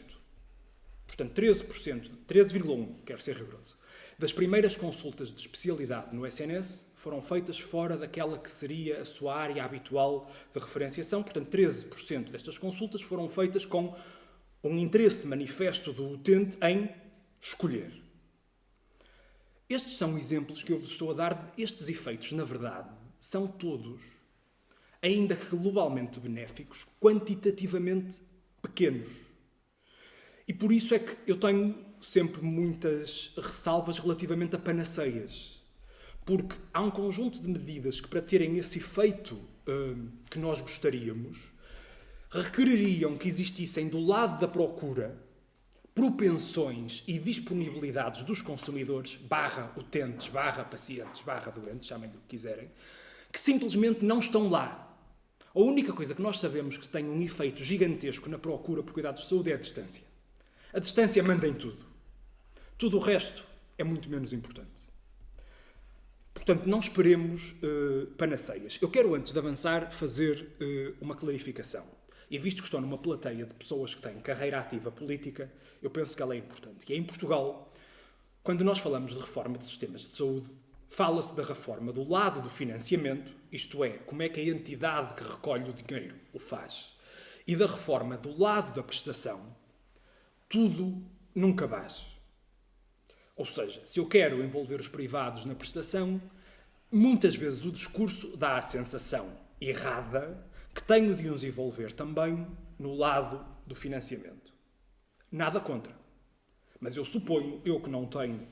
Portanto, 13,1%, quero ser rigoroso. Das primeiras consultas de especialidade no SNS foram feitas fora daquela que seria a sua área habitual de referenciação. Portanto, 13% destas consultas foram feitas com um interesse manifesto do utente em escolher. Estes são exemplos que eu vos estou a dar. Estes efeitos, na verdade, são todos, ainda que globalmente benéficos, quantitativamente pequenos. E por isso é que eu tenho sempre muitas ressalvas relativamente a panaceias. Porque há um conjunto de medidas que, para terem esse efeito que nós gostaríamos, requereriam que existissem do lado da procura propensões e disponibilidades dos consumidores, /utentes, /pacientes, /doentes, chamem do que quiserem, que simplesmente não estão lá. A única coisa que nós sabemos que tem um efeito gigantesco na procura por cuidados de saúde é a distância. A distância manda em tudo. Tudo o resto é muito menos importante. Portanto, não esperemos panaceias. Eu quero, antes de avançar, fazer uma clarificação. E visto que estou numa plateia de pessoas que têm carreira ativa política, eu penso que ela é importante. E em Portugal, quando nós falamos de reforma de sistemas de saúde, fala-se da reforma do lado do financiamento, isto é, como é que a entidade que recolhe o dinheiro o faz, e da reforma do lado da prestação, tudo num cabaz. Ou seja, se eu quero envolver os privados na prestação, muitas vezes o discurso dá a sensação errada que tenho de os envolver também no lado do financiamento. Nada contra. Mas eu suponho, eu que não tenho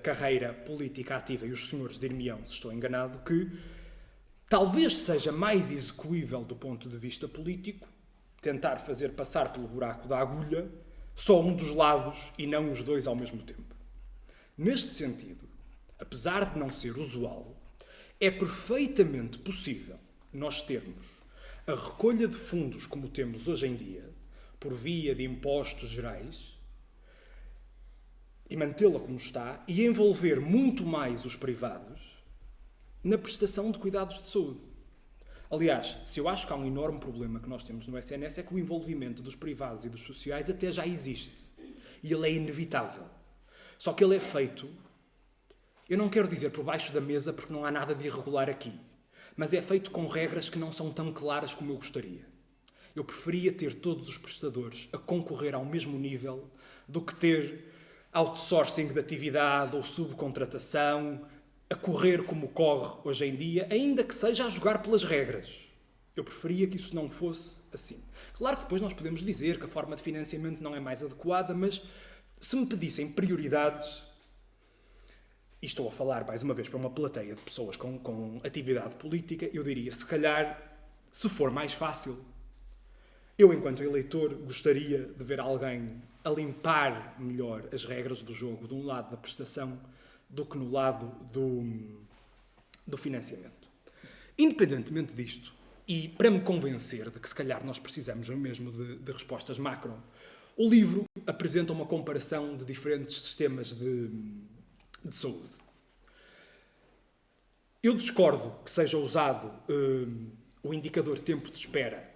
carreira política ativa, e os senhores dir-me-ão se estou enganado, que talvez seja mais execuível do ponto de vista político tentar fazer passar pelo buraco da agulha só um dos lados e não os dois ao mesmo tempo. Neste sentido, apesar de não ser usual, é perfeitamente possível nós termos a recolha de fundos como temos hoje em dia, por via de impostos gerais, e mantê-la como está, e envolver muito mais os privados na prestação de cuidados de saúde. Aliás, se eu acho que há um enorme problema que nós temos no SNS é que o envolvimento dos privados e dos sociais até já existe. E ele é inevitável. Só que ele é feito, eu não quero dizer por baixo da mesa porque não há nada de irregular aqui, mas é feito com regras que não são tão claras como eu gostaria. Eu preferia ter todos os prestadores a concorrer ao mesmo nível do que ter outsourcing de atividade ou subcontratação a correr como corre hoje em dia, ainda que seja a jogar pelas regras. Eu preferia que isso não fosse assim. Claro que depois nós podemos dizer que a forma de financiamento não é mais adequada, mas se me pedissem prioridades, e estou a falar mais uma vez para uma plateia de pessoas com atividade política, eu diria, se calhar, se for mais fácil, eu, enquanto eleitor, gostaria de ver alguém a limpar melhor as regras do jogo de um lado da prestação do que no lado do financiamento. Independentemente disto, e para me convencer de que se calhar nós precisamos mesmo de respostas macro, o livro apresenta uma comparação de diferentes sistemas de saúde. Eu discordo que seja usado o indicador tempo de espera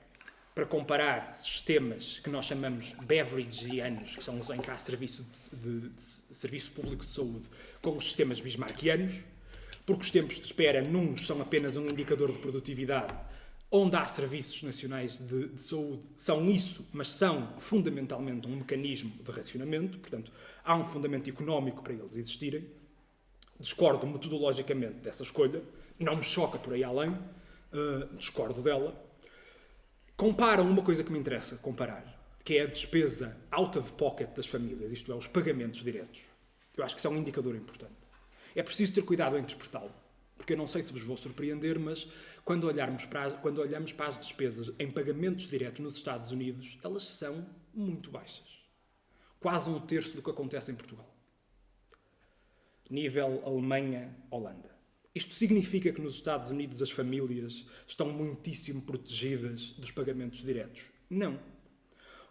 para comparar sistemas que nós chamamos beveridgeanos, que são os em que há serviço público de saúde, com os sistemas bismarckianos, porque os tempos de espera nuns são apenas um indicador de produtividade, onde há serviços nacionais de saúde, são isso, mas são fundamentalmente um mecanismo de racionamento, portanto, há um fundamento económico para eles existirem. Discordo metodologicamente dessa escolha, não me choca por aí além, discordo dela. Comparam uma coisa que me interessa comparar, que é a despesa out of pocket das famílias, isto é, os pagamentos diretos. Eu acho que isso é um indicador importante. É preciso ter cuidado em interpretá-lo, porque eu não sei se vos vou surpreender, mas quando olhamos para as despesas em pagamentos diretos nos Estados Unidos, elas são muito baixas. Quase 1/3 do que acontece em Portugal. Nível Alemanha, Holanda. Isto significa que nos Estados Unidos as famílias estão muitíssimo protegidas dos pagamentos diretos? Não.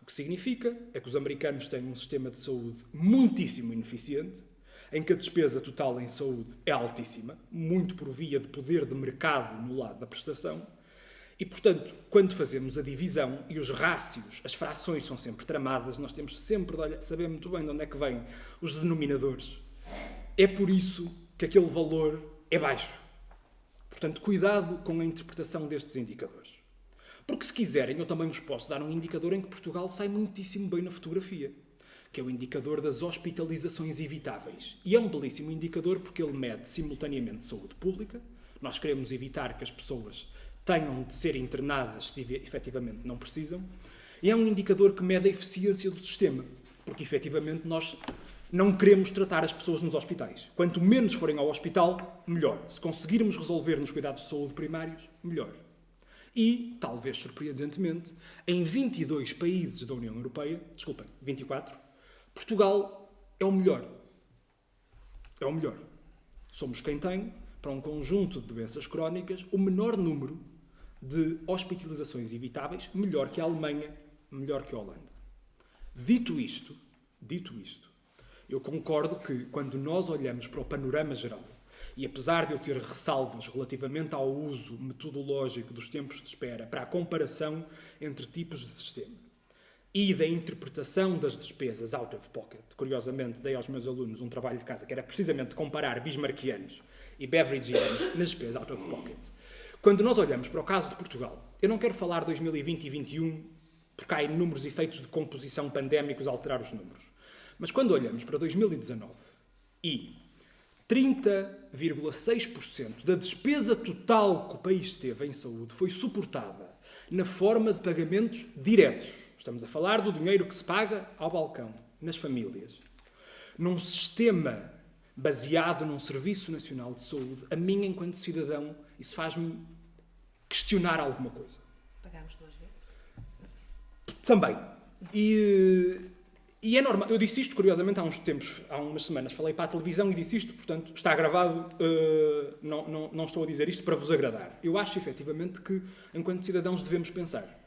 O que significa é que os americanos têm um sistema de saúde muitíssimo ineficiente, em que a despesa total em saúde é altíssima, muito por via de poder de mercado no lado da prestação, e, portanto, quando fazemos a divisão e os rácios, as frações são sempre tramadas, nós temos sempre de saber muito bem de onde é que vêm os denominadores. É por isso que aquele valor é baixo. Portanto, cuidado com a interpretação destes indicadores. Porque, se quiserem, eu também vos posso dar um indicador em que Portugal sai muitíssimo bem na fotografia, que é o indicador das hospitalizações evitáveis. E é um belíssimo indicador porque ele mede simultaneamente saúde pública. Nós queremos evitar que as pessoas tenham de ser internadas se efetivamente não precisam. E é um indicador que mede a eficiência do sistema, porque efetivamente nós não queremos tratar as pessoas nos hospitais. Quanto menos forem ao hospital, melhor. Se conseguirmos resolver nos cuidados de saúde primários, melhor. E, talvez surpreendentemente, em 22 países da União Europeia, 24, Portugal é o melhor. É o melhor. Somos quem tem, para um conjunto de doenças crónicas, o menor número de hospitalizações evitáveis, melhor que a Alemanha, melhor que a Holanda. Dito isto, eu concordo que, quando nós olhamos para o panorama geral, e apesar de eu ter ressalvas relativamente ao uso metodológico dos tempos de espera para a comparação entre tipos de sistema e da interpretação das despesas out of pocket, curiosamente dei aos meus alunos um trabalho de casa que era precisamente comparar bismarckianos e beveridgeanos nas despesas out of pocket. Quando nós olhamos para o caso de Portugal, eu não quero falar de 2020 e 2021 porque há inúmeros efeitos de composição pandémicos a alterar os números. Mas quando olhamos para 2019 e 30,6% da despesa total que o país teve em saúde foi suportada na forma de pagamentos diretos. Estamos a falar do dinheiro que se paga ao balcão, nas famílias. Num sistema baseado num Serviço Nacional de Saúde, a mim, enquanto cidadão, isso faz-me questionar alguma coisa. Pagámos 2 vezes? Também. E é normal. Eu disse isto, curiosamente, há umas semanas, falei para a televisão e disse isto, portanto, está gravado, não estou a dizer isto para vos agradar. Eu acho, efetivamente, que, enquanto cidadãos, devemos pensar.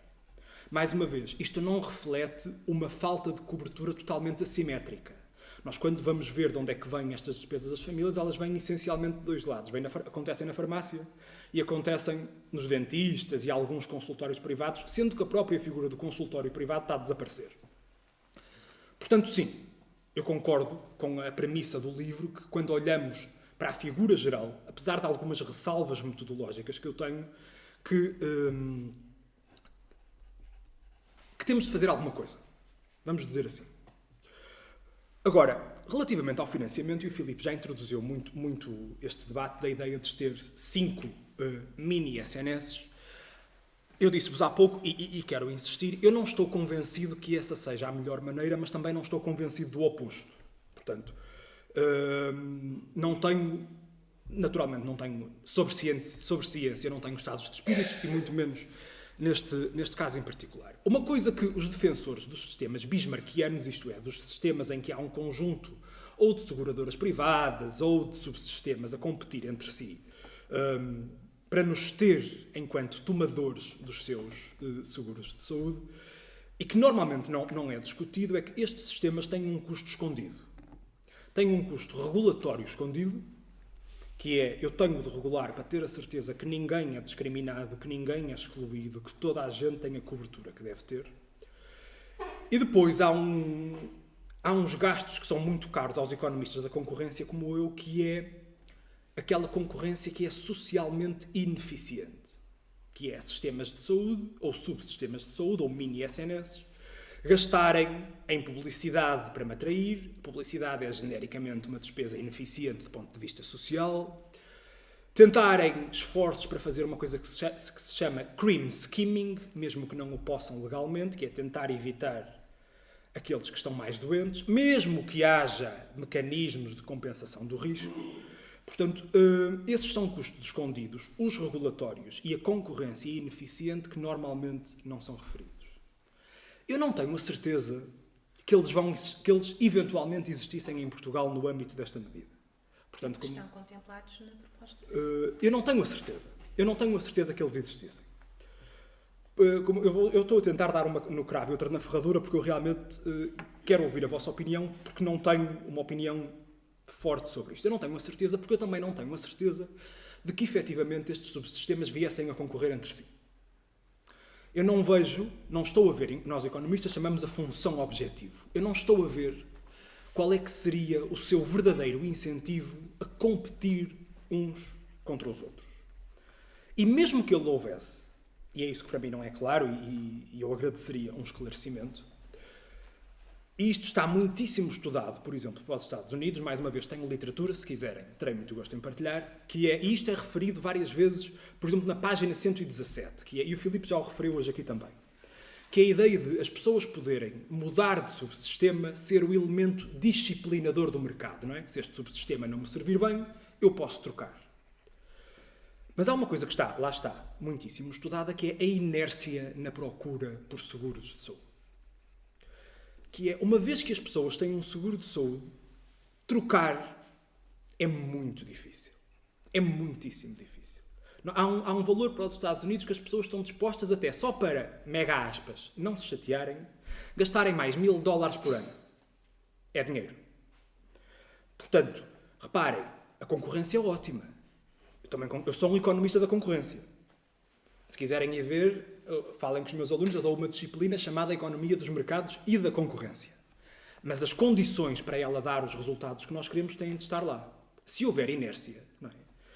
Mais uma vez, isto não reflete uma falta de cobertura totalmente assimétrica. Nós, quando vamos ver de onde é que vêm estas despesas das famílias, elas vêm essencialmente de dois lados. Acontecem na farmácia e acontecem nos dentistas e alguns consultórios privados, sendo que a própria figura do consultório privado está a desaparecer. Portanto, sim, eu concordo com a premissa do livro que, quando olhamos para a figura geral, apesar de algumas ressalvas metodológicas que eu tenho, que temos de fazer alguma coisa. Vamos dizer assim. Agora, relativamente ao financiamento, e o Filipe já introduziu muito este debate da ideia de ter 5 mini SNS, eu disse-vos há pouco, e quero insistir, eu não estou convencido que essa seja a melhor maneira, mas também não estou convencido do oposto. Portanto, naturalmente não tenho sobre ciência, não tenho estados de espírito, e muito menos neste caso em particular. Uma coisa que os defensores dos sistemas bismarckianos, isto é, dos sistemas em que há um conjunto ou de seguradoras privadas ou de subsistemas a competir entre si, para nos ter enquanto tomadores dos seus seguros de saúde, e que normalmente não é discutido, é que estes sistemas têm um custo escondido. Têm um custo regulatório escondido, que é, eu tenho de regular para ter a certeza que ninguém é discriminado, que ninguém é excluído, que toda a gente tem a cobertura que deve ter. E depois há uns gastos que são muito caros aos economistas da concorrência, como eu, que é aquela concorrência que é socialmente ineficiente, que é sistemas de saúde, ou subsistemas de saúde, ou mini-SNS, gastarem em publicidade para me atrair. Publicidade é genericamente uma despesa ineficiente do ponto de vista social. Tentarem esforços para fazer uma coisa que se chama cream skimming, mesmo que não o possam legalmente, que é tentar evitar aqueles que estão mais doentes, mesmo que haja mecanismos de compensação do risco. Portanto, esses são custos escondidos, os regulatórios e a concorrência ineficiente que normalmente não são referidos. Eu não tenho a certeza que eles eventualmente existissem em Portugal no âmbito desta medida. Portanto, estão contemplados na proposta? Eu não tenho a certeza. Eu não tenho a certeza que eles existissem. Eu estou a tentar dar uma no cravo e outra na ferradura porque eu realmente quero ouvir a vossa opinião, porque não tenho uma opinião forte sobre isto. Eu não tenho a certeza porque eu também não tenho a certeza de que efetivamente estes subsistemas viessem a concorrer entre si. Eu não estou a ver, nós economistas chamamos a função objetivo. Eu não estou a ver qual é que seria o seu verdadeiro incentivo a competir uns contra os outros. E mesmo que ele houvesse, e é isso que para mim não é claro, e eu agradeceria um esclarecimento, e isto está muitíssimo estudado, por exemplo, para os Estados Unidos, mais uma vez tenho literatura, se quiserem, terei muito gosto em partilhar, e isto é referido várias vezes, por exemplo, na página 117, e o Filipe já o referiu hoje aqui também, que é a ideia de as pessoas poderem mudar de subsistema, ser o elemento disciplinador do mercado, não é? Se este subsistema não me servir bem, eu posso trocar. Mas há uma coisa que lá está, muitíssimo estudada, que é a inércia na procura por seguros de saúde. Que é, uma vez que as pessoas têm um seguro de saúde, trocar é muito difícil. É muitíssimo difícil. Há um valor para os Estados Unidos que as pessoas estão dispostas até só para, mega aspas, não se chatearem, gastarem mais $1.000 por ano. É dinheiro. Portanto, reparem, a concorrência é ótima. Eu sou um economista da concorrência. Se quiserem ir ver, falem com os meus alunos, eu dou uma disciplina chamada Economia dos Mercados e da Concorrência. Mas as condições para ela dar os resultados que nós queremos têm de estar lá. Se houver inércia, não é?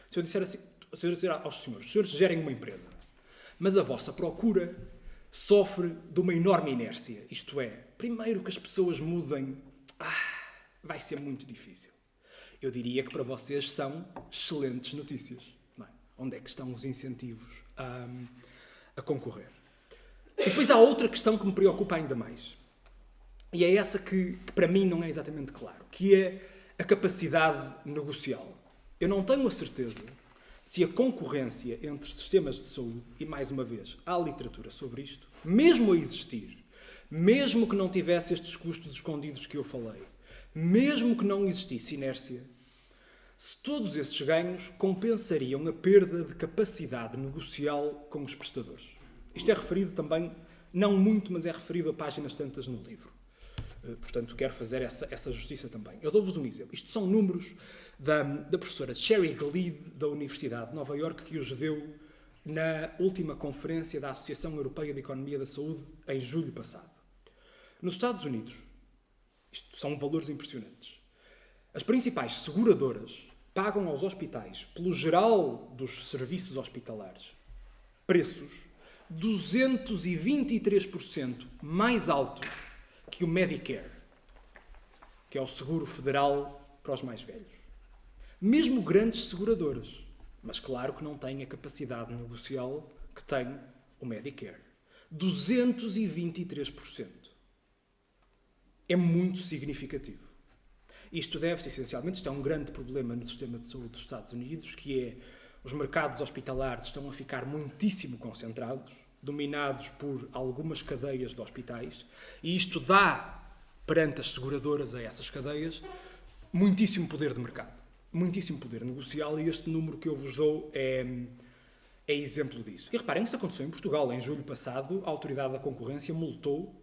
Se eu disser assim, se eu dizer aos senhores, os senhores gerem uma empresa, mas a vossa procura sofre de uma enorme inércia. Isto é, primeiro que as pessoas mudem, vai ser muito difícil. Eu diria que para vocês são excelentes notícias. Não é? Onde é que estão os incentivos a concorrer? E depois há outra questão que me preocupa ainda mais. E é essa que para mim não é exatamente claro, que é a capacidade negocial. Eu não tenho a certeza se a concorrência entre sistemas de saúde, e mais uma vez, há literatura sobre isto, mesmo a existir, mesmo que não tivesse estes custos escondidos que eu falei, mesmo que não existisse inércia, se todos esses ganhos compensariam a perda de capacidade negocial com os prestadores. Isto é referido também, não muito, mas é referido a páginas tantas no livro. Portanto, quero fazer essa justiça também. Eu dou-vos um exemplo. Isto são números da professora Sherry Glede, da Universidade de Nova Iorque, que os deu na última conferência da Associação Europeia de Economia da Saúde, em julho passado. Nos Estados Unidos, isto são valores impressionantes, as principais seguradoras pagam aos hospitais, pelo geral dos serviços hospitalares, preços 223% mais altos que o Medicare, que é o seguro federal para os mais velhos. Mesmo grandes seguradoras, mas claro que não têm a capacidade negocial que tem o Medicare. 223%. É muito significativo. Isto deve-se essencialmente, isto é um grande problema no sistema de saúde dos Estados Unidos, que é os mercados hospitalares estão a ficar muitíssimo concentrados, dominados por algumas cadeias de hospitais, e isto dá, perante as seguradoras a essas cadeias, muitíssimo poder de mercado, muitíssimo poder negocial, e este número que eu vos dou é exemplo disso. E reparem que isso aconteceu em Portugal. Em julho passado, a Autoridade da Concorrência multou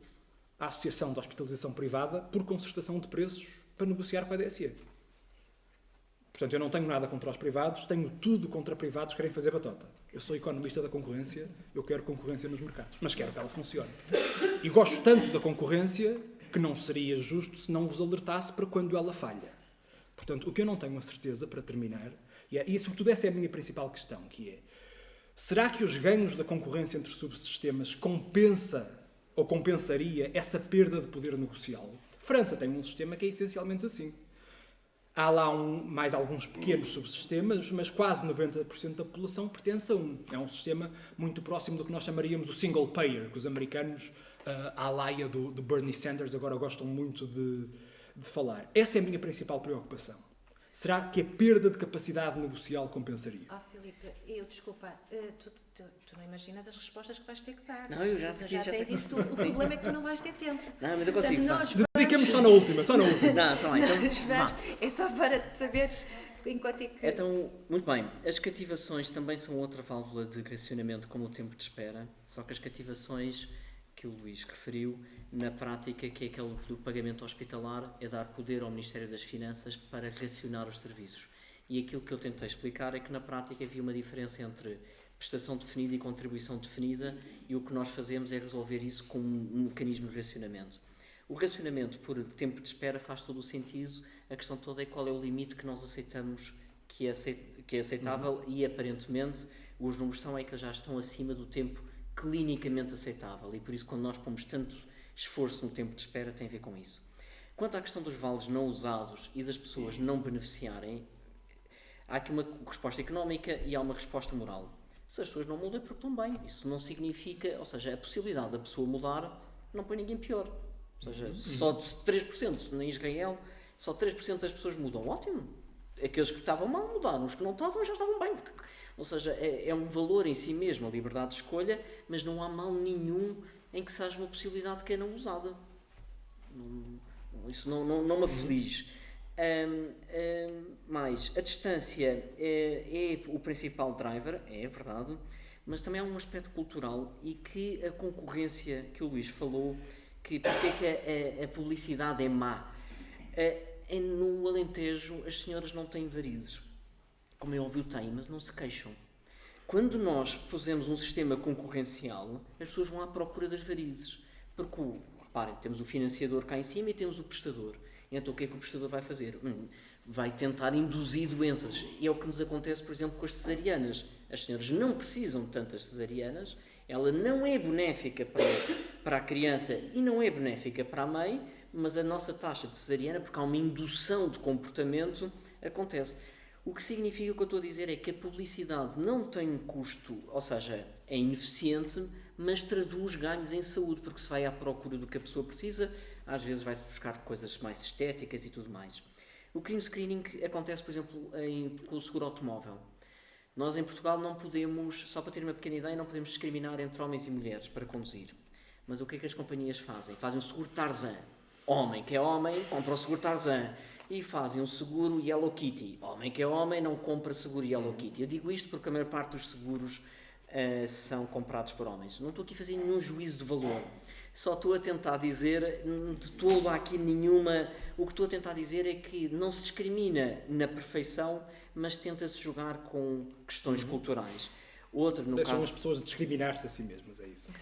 a Associação de Hospitalização Privada por concertação de preços para negociar com a DSE. Portanto, eu não tenho nada contra os privados, tenho tudo contra privados que querem fazer batota. Eu sou economista da concorrência, eu quero concorrência nos mercados, mas quero que ela funcione. E gosto tanto da concorrência que não seria justo se não vos alertasse para quando ela falha. Portanto, o que eu não tenho a certeza, para terminar, e sobretudo essa é a minha principal questão, que é: será que os ganhos da concorrência entre subsistemas compensaria essa perda de poder negocial? França tem um sistema que é essencialmente assim. Há lá mais alguns pequenos subsistemas, mas quase 90% da população pertence a um. É um sistema muito próximo do que nós chamaríamos o single payer, que os americanos, à laia do Bernie Sanders, agora gostam muito de falar. Essa é a minha principal preocupação. Será que a perda de capacidade negocial compensaria? Filipe, desculpa, tu não imaginas as respostas que vais ter que dar. Não, eu já tens isso tudo. O problema é que tu não vais ter tempo. Não, mas eu consigo. Dediquemos só na última. Não, então, é só para saberes enquanto é que... Então, muito bem. As cativações também são outra válvula de racionamento, como o tempo de espera, só que as cativações que o Luís referiu, na prática, que é aquele do pagamento hospitalar, é dar poder ao Ministério das Finanças para racionar os serviços. E aquilo que eu tentei explicar é que, na prática, havia uma diferença entre prestação definida e contribuição definida, e o que nós fazemos é resolver isso com um mecanismo de racionamento. O racionamento por tempo de espera faz todo o sentido. A questão toda é qual é o limite que nós aceitamos que é aceitável, e, aparentemente, os números são que já estão acima do tempo clinicamente aceitável, e por isso, quando nós pomos tanto esforço no tempo de espera, tem a ver com isso. Quanto à questão dos vales não usados e das pessoas não beneficiarem, há aqui uma resposta económica e há uma resposta moral. Se as pessoas não mudam é porque estão bem. Isso não significa, ou seja, a possibilidade da pessoa mudar não põe ninguém pior. Ou seja, só de 3% em Israel, só 3% das pessoas mudam. Ótimo. Aqueles que estavam mal mudaram, os que não estavam já estavam bem. Ou seja, é um valor em si mesmo, a liberdade de escolha, mas não há mal nenhum em que seja uma possibilidade que é não usada. Isso não me aflige. Mais, a distância é o principal driver, é verdade, mas também há um aspecto cultural e que a concorrência que o Luís falou, que porque é que a publicidade é má. No Alentejo as senhoras não têm varizes, como é óbvio têm, mas não se queixam. Quando nós pusemos um sistema concorrencial, as pessoas vão à procura das varizes, porque reparem, temos o financiador cá em cima e temos o prestador. Então o que é que o prestador vai fazer? Vai tentar induzir doenças. E é o que nos acontece, por exemplo, com as cesarianas. As senhoras não precisam de tantas cesarianas, ela não é benéfica para a criança e não é benéfica para a mãe, mas a nossa taxa de cesariana, porque há uma indução de comportamento, acontece. O que significa, o que eu estou a dizer é que a publicidade não tem um custo, ou seja, é ineficiente, mas traduz ganhos em saúde, porque se vai à procura do que a pessoa precisa, às vezes vai-se buscar coisas mais estéticas e tudo mais. O crime screening acontece, por exemplo, com o seguro automóvel. Nós em Portugal não podemos, só para ter uma pequena ideia, não podemos discriminar entre homens e mulheres para conduzir. Mas o que é que as companhias fazem? Fazem um seguro Tarzan. Homem que é homem, compra o seguro Tarzan. E fazem um seguro Hello Kitty. Homem que é homem, não compra seguro Hello Kitty. Eu digo isto porque a maior parte dos seguros são comprados por homens. Não estou aqui a fazer nenhum juízo de valor. Só estou a tentar dizer, de todo há aqui nenhuma... O que estou a tentar dizer é que não se discrimina na perfeição, mas tenta-se jogar com questões culturais. Deixam as pessoas discriminar-se a si mesmas, é isso.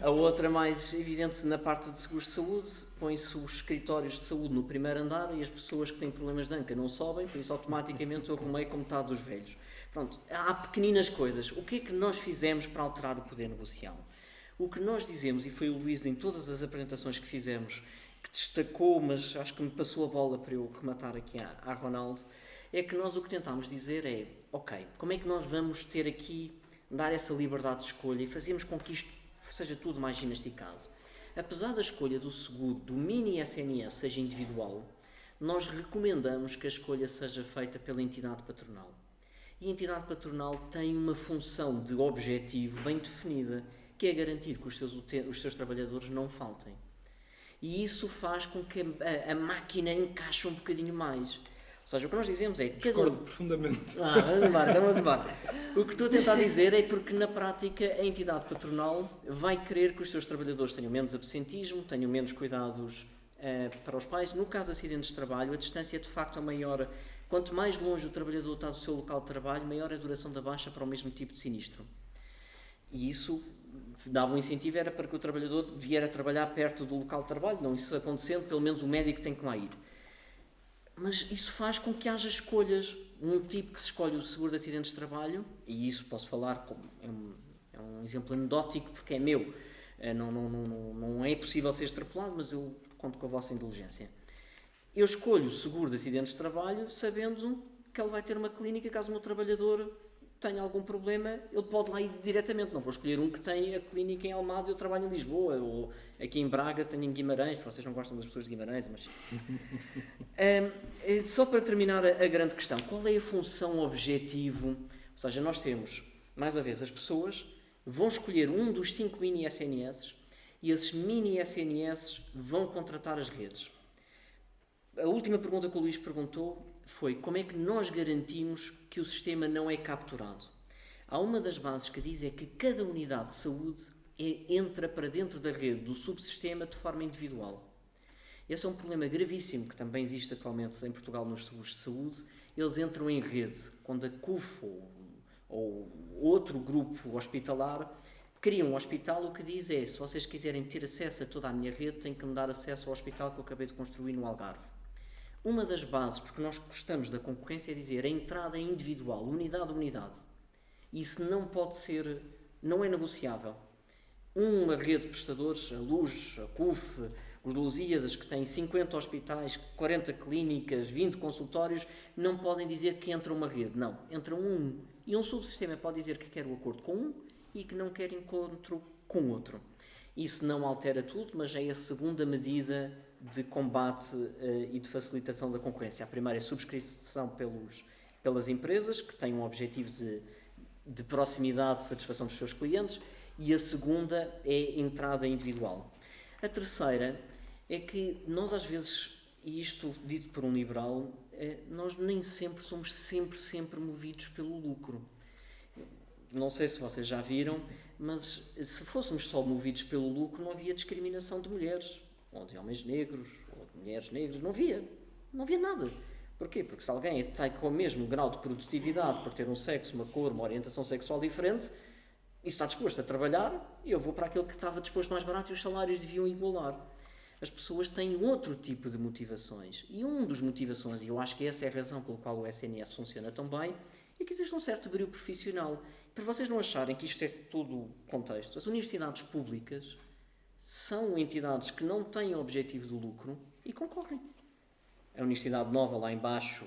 A outra mais evidente na parte de seguros de saúde, põe-se os escritórios de saúde no primeiro andar e as pessoas que têm problemas de anca não sobem, por isso automaticamente eu arrumei com metade dos velhos. Pronto, há pequeninas coisas. O que é que nós fizemos para alterar o poder negocial? O que nós dizemos, e foi o Luís em todas as apresentações que fizemos, que destacou, mas acho que me passou a bola para eu rematar aqui à Ronaldo, é que nós o que tentámos dizer é, ok, como é que nós vamos ter aqui, dar essa liberdade de escolha e fazermos com que isto seja tudo mais ginasticado. Apesar da escolha do seguro, do mini SNS, seja individual, nós recomendamos que a escolha seja feita pela entidade patronal. E a entidade patronal tem uma função de objetivo bem definida, que é garantir que os seus trabalhadores não faltem. E isso faz com que a máquina encaixe um bocadinho mais. Ou seja, o que nós dizemos é... Discordo profundamente. Vamos embora. O que estou a tentar dizer é porque, na prática, a entidade patronal vai querer que os seus trabalhadores tenham menos absentismo, tenham menos cuidados para os pais. No caso de acidentes de trabalho, a distância, de facto, é maior. Quanto mais longe o trabalhador está do seu local de trabalho, maior é a duração da baixa para o mesmo tipo de sinistro. E isso dava um incentivo, era para que o trabalhador vier a trabalhar perto do local de trabalho. Não, isso acontecendo, pelo menos o médico tem que lá ir. Mas isso faz com que haja escolhas. Um tipo que se escolhe o seguro de acidentes de trabalho, e isso posso falar como é um exemplo anedótico porque é meu, não é possível ser extrapolado, mas eu conto com a vossa indulgência. Eu escolho o seguro de acidentes de trabalho sabendo que ele vai ter uma clínica caso o meu trabalhador tenha algum problema, ele pode lá ir diretamente. Não vou escolher um que tem a clínica em Almada e eu trabalho em Lisboa, ou aqui em Braga tenho em Guimarães. Vocês não gostam das pessoas de Guimarães, mas... Só para terminar a grande questão, qual é a função objetivo? Ou seja, nós temos, mais uma vez, as pessoas vão escolher um dos 5 mini SNS e esses mini SNS vão contratar as redes. A última pergunta que o Luís perguntou foi como é que nós garantimos que o sistema não é capturado. Há uma das bases que diz é que cada unidade de saúde entra para dentro da rede do subsistema de forma individual. Esse é um problema gravíssimo que também existe atualmente em Portugal nos seguros de saúde. Eles entram em rede. Quando a CUF ou outro grupo hospitalar cria um hospital, o que diz é, se vocês quiserem ter acesso a toda a minha rede, têm que me dar acesso ao hospital que eu acabei de construir no Algarve. Uma das bases, porque nós gostamos da concorrência, é dizer a entrada é individual, unidade a unidade. Isso não pode ser, não é negociável. Uma rede de prestadores, a Luz, a CUF Os Lusíadas, que têm 50 hospitais, 40 clínicas, 20 consultórios, não podem dizer que entra uma rede. Não, entra um. E um subsistema pode dizer que quer o acordo com um e que não quer encontro com outro. Isso não altera tudo, mas é a segunda medida de combate e de facilitação da concorrência. A primeira é a subscrição pelas empresas, que têm um objetivo de proximidade, de satisfação dos seus clientes, e a segunda é a entrada individual. A terceira é que nós às vezes, e isto dito por um liberal, nós nem sempre somos sempre movidos pelo lucro. Não sei se vocês já viram, mas se fôssemos só movidos pelo lucro, não havia discriminação de mulheres, ou de homens negros, ou de mulheres negras, não havia nada. Porquê? Porque se alguém está com o mesmo grau de produtividade por ter um sexo, uma cor, uma orientação sexual diferente, e está disposto a trabalhar, eu vou para aquele que estava disposto mais barato e os salários deviam igualar. As pessoas têm outro tipo de motivações. E uma das motivações, e eu acho que essa é a razão pela qual o SNS funciona tão bem, é que existe um certo brilho profissional. Para vocês não acharem que isto é todo o contexto, as universidades públicas são entidades que não têm o objetivo do lucro e concorrem. A Universidade Nova, lá embaixo,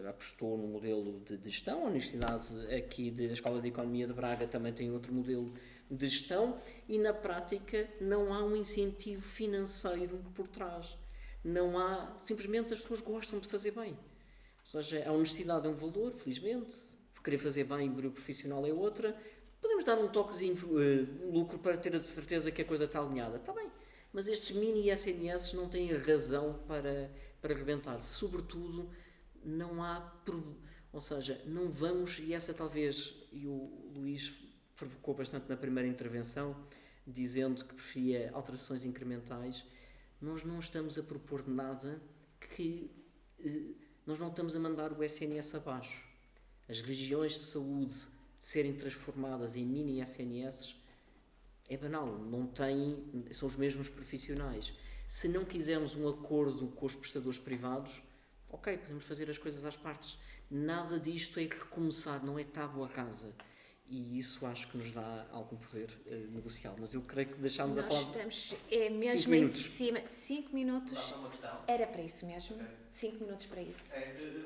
apostou no modelo de gestão. A Universidade aqui da Escola de Economia de Braga também tem outro modelo de gestão e, na prática, não há um incentivo financeiro por trás. Não há... Simplesmente as pessoas gostam de fazer bem. Ou seja, a universidade é um valor, felizmente. Querer fazer bem, o brilho profissional é outra. Podemos dar um toquezinho lucro para ter a certeza que a coisa está alinhada. Está bem. Mas estes mini SNS não têm razão para arrebentar. Sobretudo, não há... Ou seja, não vamos... E essa talvez... E o Luís provocou bastante na primeira intervenção, dizendo que preferia alterações incrementais. Nós não estamos a propor nada que... Nós não estamos a mandar o SNS abaixo. As regiões de saúde serem transformadas em mini SNS é banal, não têm, são os mesmos profissionais. Se não quisermos um acordo com os prestadores privados, ok, podemos fazer as coisas às partes. Nada disto é recomeçar, não é tábua rasa. E isso acho que nos dá algum poder negocial. Mas eu creio que deixámos a falar... Nós estamos mesmo em cima. 5 minutos. Era para isso mesmo. 5 minutos para isso.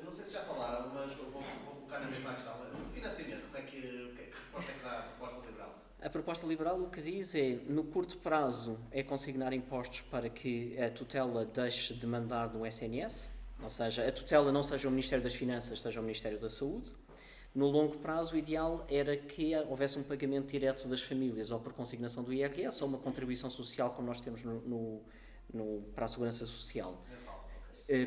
Não sei se já falaram, mas vou colocar na mesma questão. O financiamento, que resposta é que dá a proposta liberal? A proposta liberal o que diz é, no curto prazo, é consignar impostos para que a tutela deixe de mandar no SNS, ou seja, a tutela não seja o Ministério das Finanças, seja o Ministério da Saúde. No longo prazo, o ideal era que houvesse um pagamento direto das famílias, ou por consignação do IRS, ou uma contribuição social, como nós temos para a Segurança Social.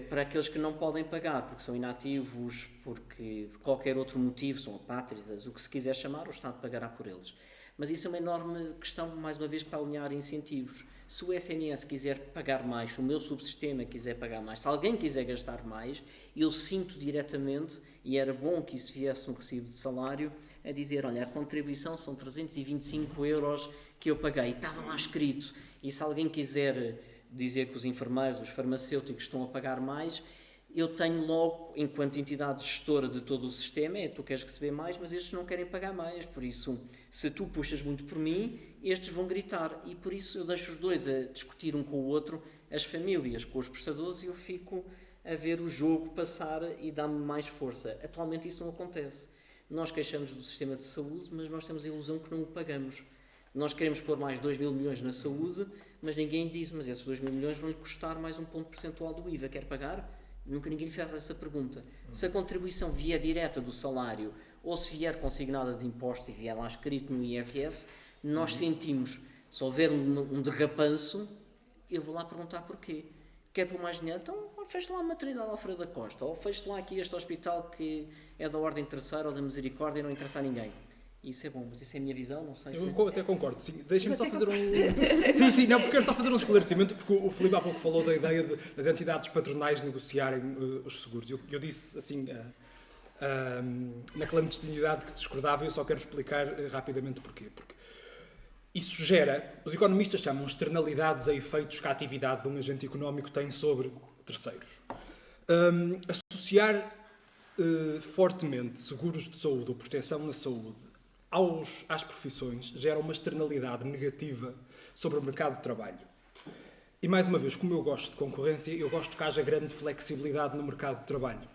Para aqueles que não podem pagar, porque são inativos, porque por qualquer outro motivo, são apátridas, o que se quiser chamar, o Estado pagará por eles. Mas isso é uma enorme questão, mais uma vez, para alinhar incentivos. Se o SNS quiser pagar mais, se o meu subsistema quiser pagar mais, se alguém quiser gastar mais, eu sinto diretamente, e era bom que isso viesse no recibo de salário, a dizer, olha, a contribuição são 325 € que eu paguei, estava lá escrito, e se alguém quiser dizer que os enfermeiros, os farmacêuticos estão a pagar mais, eu tenho logo, enquanto entidade gestora de todo o sistema, tu queres receber mais, mas estes não querem pagar mais, por isso, se tu puxas muito por mim, estes vão gritar, e por isso eu deixo os dois a discutir um com o outro, as famílias com os prestadores, e eu fico a ver o jogo passar e dá-me mais força. Atualmente isso não acontece. Nós queixamos do sistema de saúde, mas nós temos a ilusão que não o pagamos. Nós queremos pôr mais 2 mil milhões na saúde, mas ninguém diz, mas esses 2 mil milhões vão-lhe custar mais um ponto percentual do IVA. Quer pagar? Nunca ninguém lhe faz essa pergunta. Se a contribuição vier direta do salário ou se vier consignada de impostos e vier lá escrito no IRS, nós sentimos, se houver um derrapanço, eu vou lá perguntar porquê. Quer pôr mais dinheiro? Então feche lá a maternidade Alfredo da Costa, ou feche lá aqui este hospital que é da Ordem Terceira ou da Misericórdia e não interessa a ninguém. Isso é bom, mas isso é a minha visão, não sei se... Eu até concordo, sim. Deixem-me só fazer Sim, não, porque quero só fazer um esclarecimento, porque o Filipe há pouco falou da ideia das entidades patronais negociarem os seguros. Eu disse, assim, na clandestinidade que discordava, eu só quero explicar rapidamente porquê. Porque isso gera, os economistas chamam externalidades a efeitos que a atividade de um agente económico tem sobre terceiros. Associar fortemente seguros de saúde ou proteção na saúde às profissões gera uma externalidade negativa sobre o mercado de trabalho. E mais uma vez, como eu gosto de concorrência, eu gosto que haja grande flexibilidade no mercado de trabalho.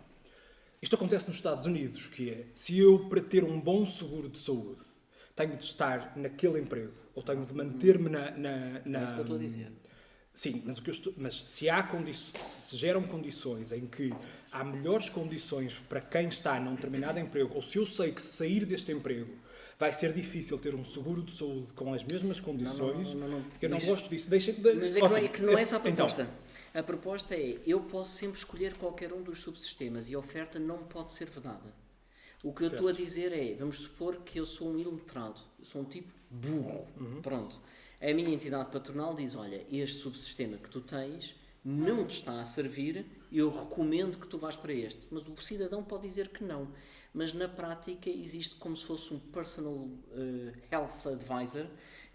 Isto acontece nos Estados Unidos, que é, se eu, para ter um bom seguro de saúde, tenho de estar naquele emprego, ou tenho de manter-me na... É isso que eu estou a dizer. Sim, mas se geram condições em que há melhores condições para quem está num determinado emprego, ou se eu sei que se sair deste emprego vai ser difícil ter um seguro de saúde com as mesmas condições, eu não gosto disso. Mas é que não é essa a proposta. Então, a proposta é, eu posso sempre escolher qualquer um dos subsistemas e a oferta não pode ser vedada. O que eu estou a dizer é, vamos supor que eu sou um iletrado, eu sou um tipo burro, pronto. A minha entidade patronal diz, olha, este subsistema que tu tens não te está a servir, eu recomendo que tu vás para este. Mas o cidadão pode dizer que não. Mas na prática existe como se fosse um personal health advisor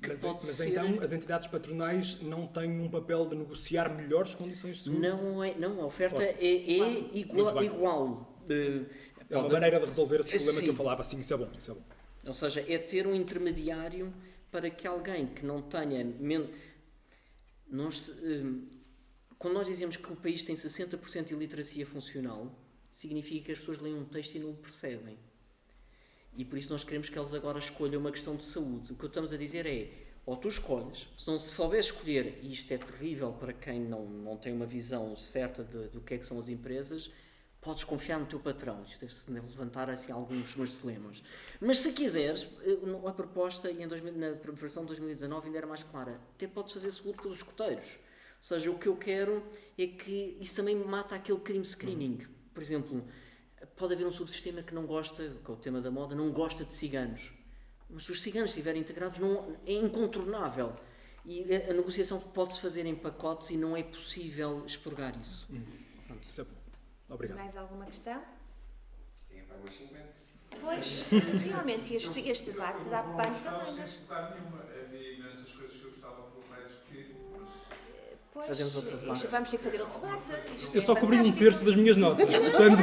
que pode ser... Então as entidades patronais não têm um papel de negociar melhores condições de seguro? Não, a oferta é igual. É uma maneira de resolver esse problema que eu falava, sim, isso é bom. Ou seja, é ter um intermediário para que alguém que não tenha... Quando nós dizemos que o país tem 60% de iliteracia funcional, significa que as pessoas leem um texto e não o percebem. E por isso nós queremos que eles agora escolham uma questão de saúde. O que estamos a dizer é, ou tu escolhes, se não souberes escolher, e isto é terrível para quem não tem uma visão certa do que é que são as empresas, podes confiar no teu patrão. Isto deve levantar assim, alguns dilemas. Mas se quiseres, a proposta na versão de 2019 ainda era mais clara. Até podes fazer seguro pelos escoteiros. Ou seja, o que eu quero é que isso também mata aquele crime screening. Por exemplo, pode haver um subsistema que não gosta, com o tema da moda, não gosta de ciganos. Mas se os ciganos estiverem integrados, é incontornável. E a negociação pode-se fazer em pacotes e não é possível expurgar isso. Isso é bom. Obrigado. Mais alguma questão? É para umas 50. Pois, realmente este debate dá pano para Não mangas. sem colocar nenhuma. Havia imensas coisas que eu gostava por meio de discutir, mas... Pois, Fazemos outro debate. vamos ter que fazer outro debate. Eu só cobri um terço das minhas notas, portanto...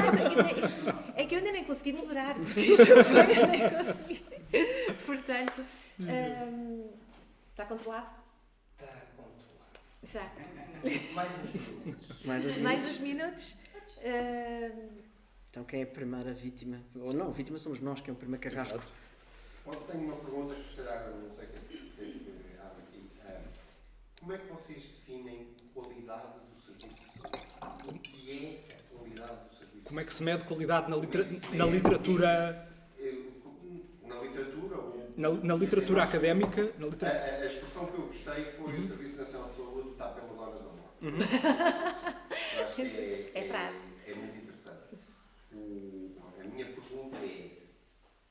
É que eu ainda nem consegui moderar, porque isto foi, eu nem consegui. Portanto, está controlado? Está controlado. Já. Mais uns minutos. Mais uns minutos. Então quem é a primeira vítima? Ou não, vítima somos nós, que é o primeiro carrasco. Exato. Tenho uma pergunta que se calhar não sei quem abre aqui. Como é que vocês definem qualidade do serviço de saúde? O que é a qualidade do serviço? Como é que se mede qualidade na literatura... Na literatura ou... Na literatura académica... A expressão que eu gostei foi o Serviço Nacional de Saúde está pelas horas da morte. Eu acho que É frase. é muito interessante. A minha pergunta é,